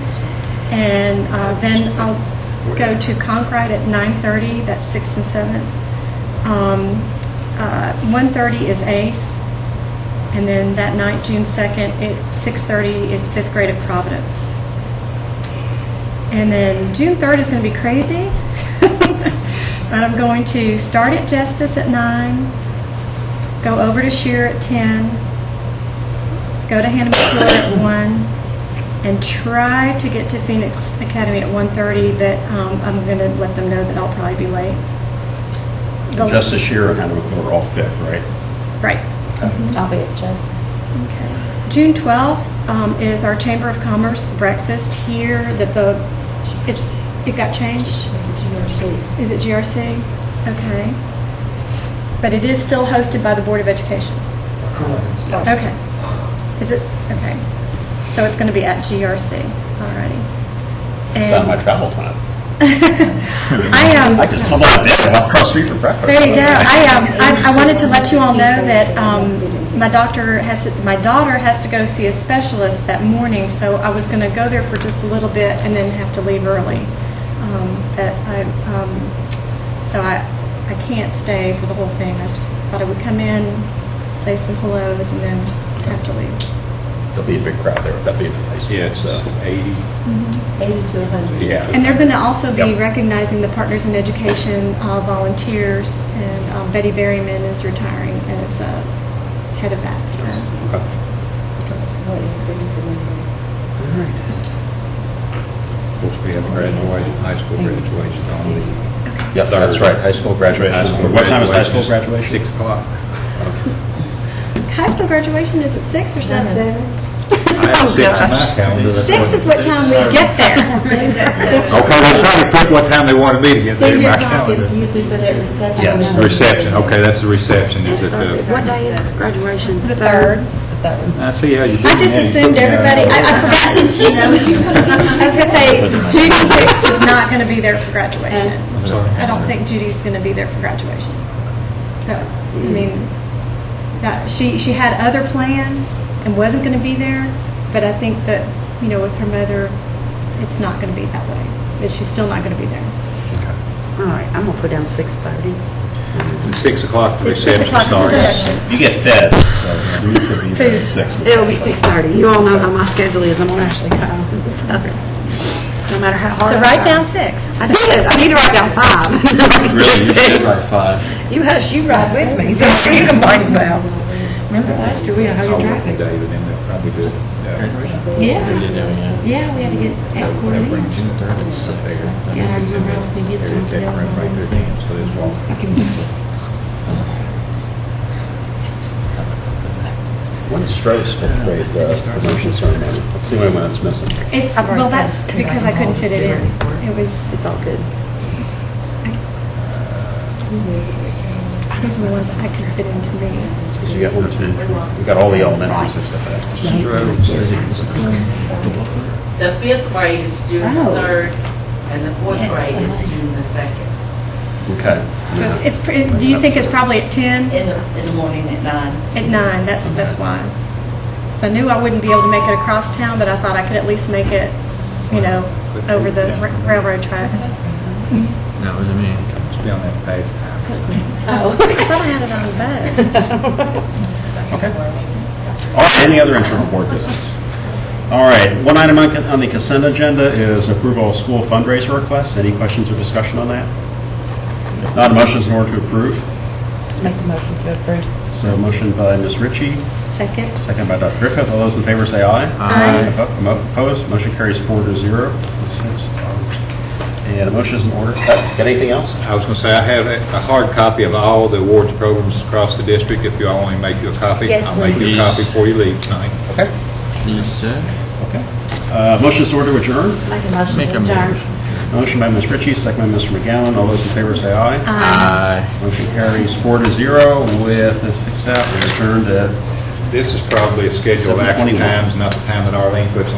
And then I'll go to Conkrite at 9:30. That's 6th and 7th. 1:30 is 8th. And then that night, June 2nd, at 6:30 is 5th grade at Providence. And then June 3rd is going to be crazy. But I'm going to start at Justice at 9, go over to Shear at 10, go to Hannah McClure at 1, and try to get to Phoenix Academy at 1:30, but I'm going to let them know that I'll probably be late. Justice Shear and Hannah McClure are all 5th, right? Right. I'll be at Justice. Okay. June 12th is our Chamber of Commerce breakfast here. It got changed? It's a GRC. Is it GRC? Okay. But it is still hosted by the Board of Education? Okay. Is it? Okay. So it's going to be at GRC. Alrighty. It's not my travel time. I just told them I did. I'll cross street for breakfast. There you go. I wanted to let you all know that my daughter has to go see a specialist that morning, so I was going to go there for just a little bit and then have to leave early. So I can't stay for the whole thing. I just thought I would come in, say some hellos, and then have to leave. There'll be a big crowd there. That'll be nice. Yeah, it's 80. 80 to 100. Yeah. And they're going to also be recognizing the Partners in Education volunteers, and Betty Berryman is retiring as head of that. So. What increased the number? Of course, we have graduation, high school graduation on the... Yep, that's right. High school graduation. What time is high school graduation? 6 o'clock. High school graduation is at 6 or 7? I have 6 on my calendar. 6 is what time we get there. Okay, they're trying to pick what time they wanted me to get there in my calendar. It's usually put at reception. Yes. Reception, okay, that's the reception. Is it What day is graduation? The 3rd. I see how you do. I just assumed everybody, I forgot, I was going to say, Judy Hicks is not going to be there for graduation. I'm sorry. I don't think Judy's going to be there for graduation. No, I mean, she had other plans and wasn't going to be there, but I think that, with her mother, it's not going to be that way. But she's still not going to be there. All right, I'm gonna put down 6:30. 6 o'clock, the 6 reception o'clock is the starts. reception. You get fed, so you need to be there at 6. It'll be 6:30. You all know how my schedule is. I'm gonna actually come. So, no matter how hard. So I write try. down 6. I did. I need to write down 5. Really, you should write 5. You hush, you ride with me, so what are you complaining about? Remember last year, we had I'll hard work with traffic. David, and they'll probably do it. Yeah, yeah, we had to get escorted in. June 3rd, it's bigger. Yeah, I remember helping me get some. That room right there, Dan, so there's one. I can get you. When is Stroh's fifth grade promotion ceremony? Let's see when it's missing. It's, I've already well, that's done because I couldn't fit it in. It was, It's all good. those are the ones that I could fit into me. So you got 1, 2, we got all the elementaries except that. The fifth grade is June the 3rd, and the fourth Yes, grade is I like June the 2nd. Okay. So do you think it's probably at 10? In the morning at 9. At 9, that's why. So I knew I wouldn't be able to make it across town, but I thought I could at least make it, over the railroad tracks. That was me. Just be on that page. I thought I had it on the bus. Okay. All right, any other internal board business? All right, one item on the consent agenda is approval of school fundraiser requests. Any questions or discussion on that? If not, a motion is in order to approve. Make the motion to approve. So motion by Ms. Ritchie, Second. second by Dr. Griffith. All those in favor say aye. Aye. Opposed? Motion carries 4-0. And a motion is in order. Got anything else? I was going to say, I have a hard copy of all the awards programs across the district. If you all want to make you a copy, Yes, I'll make you a please. copy before you leave tonight. Okay. Yes, sir. Okay. Motion is in order to adjourn. Make a motion Make to a adjourn. motion. Motion by Ms. Ritchie, second by Mr. McGowan. All those in favor say aye. Aye. Motion carries 4-0 with this accept. We're adjourned at This is probably a scheduled action 7:21. times, not the time that Arlene puts on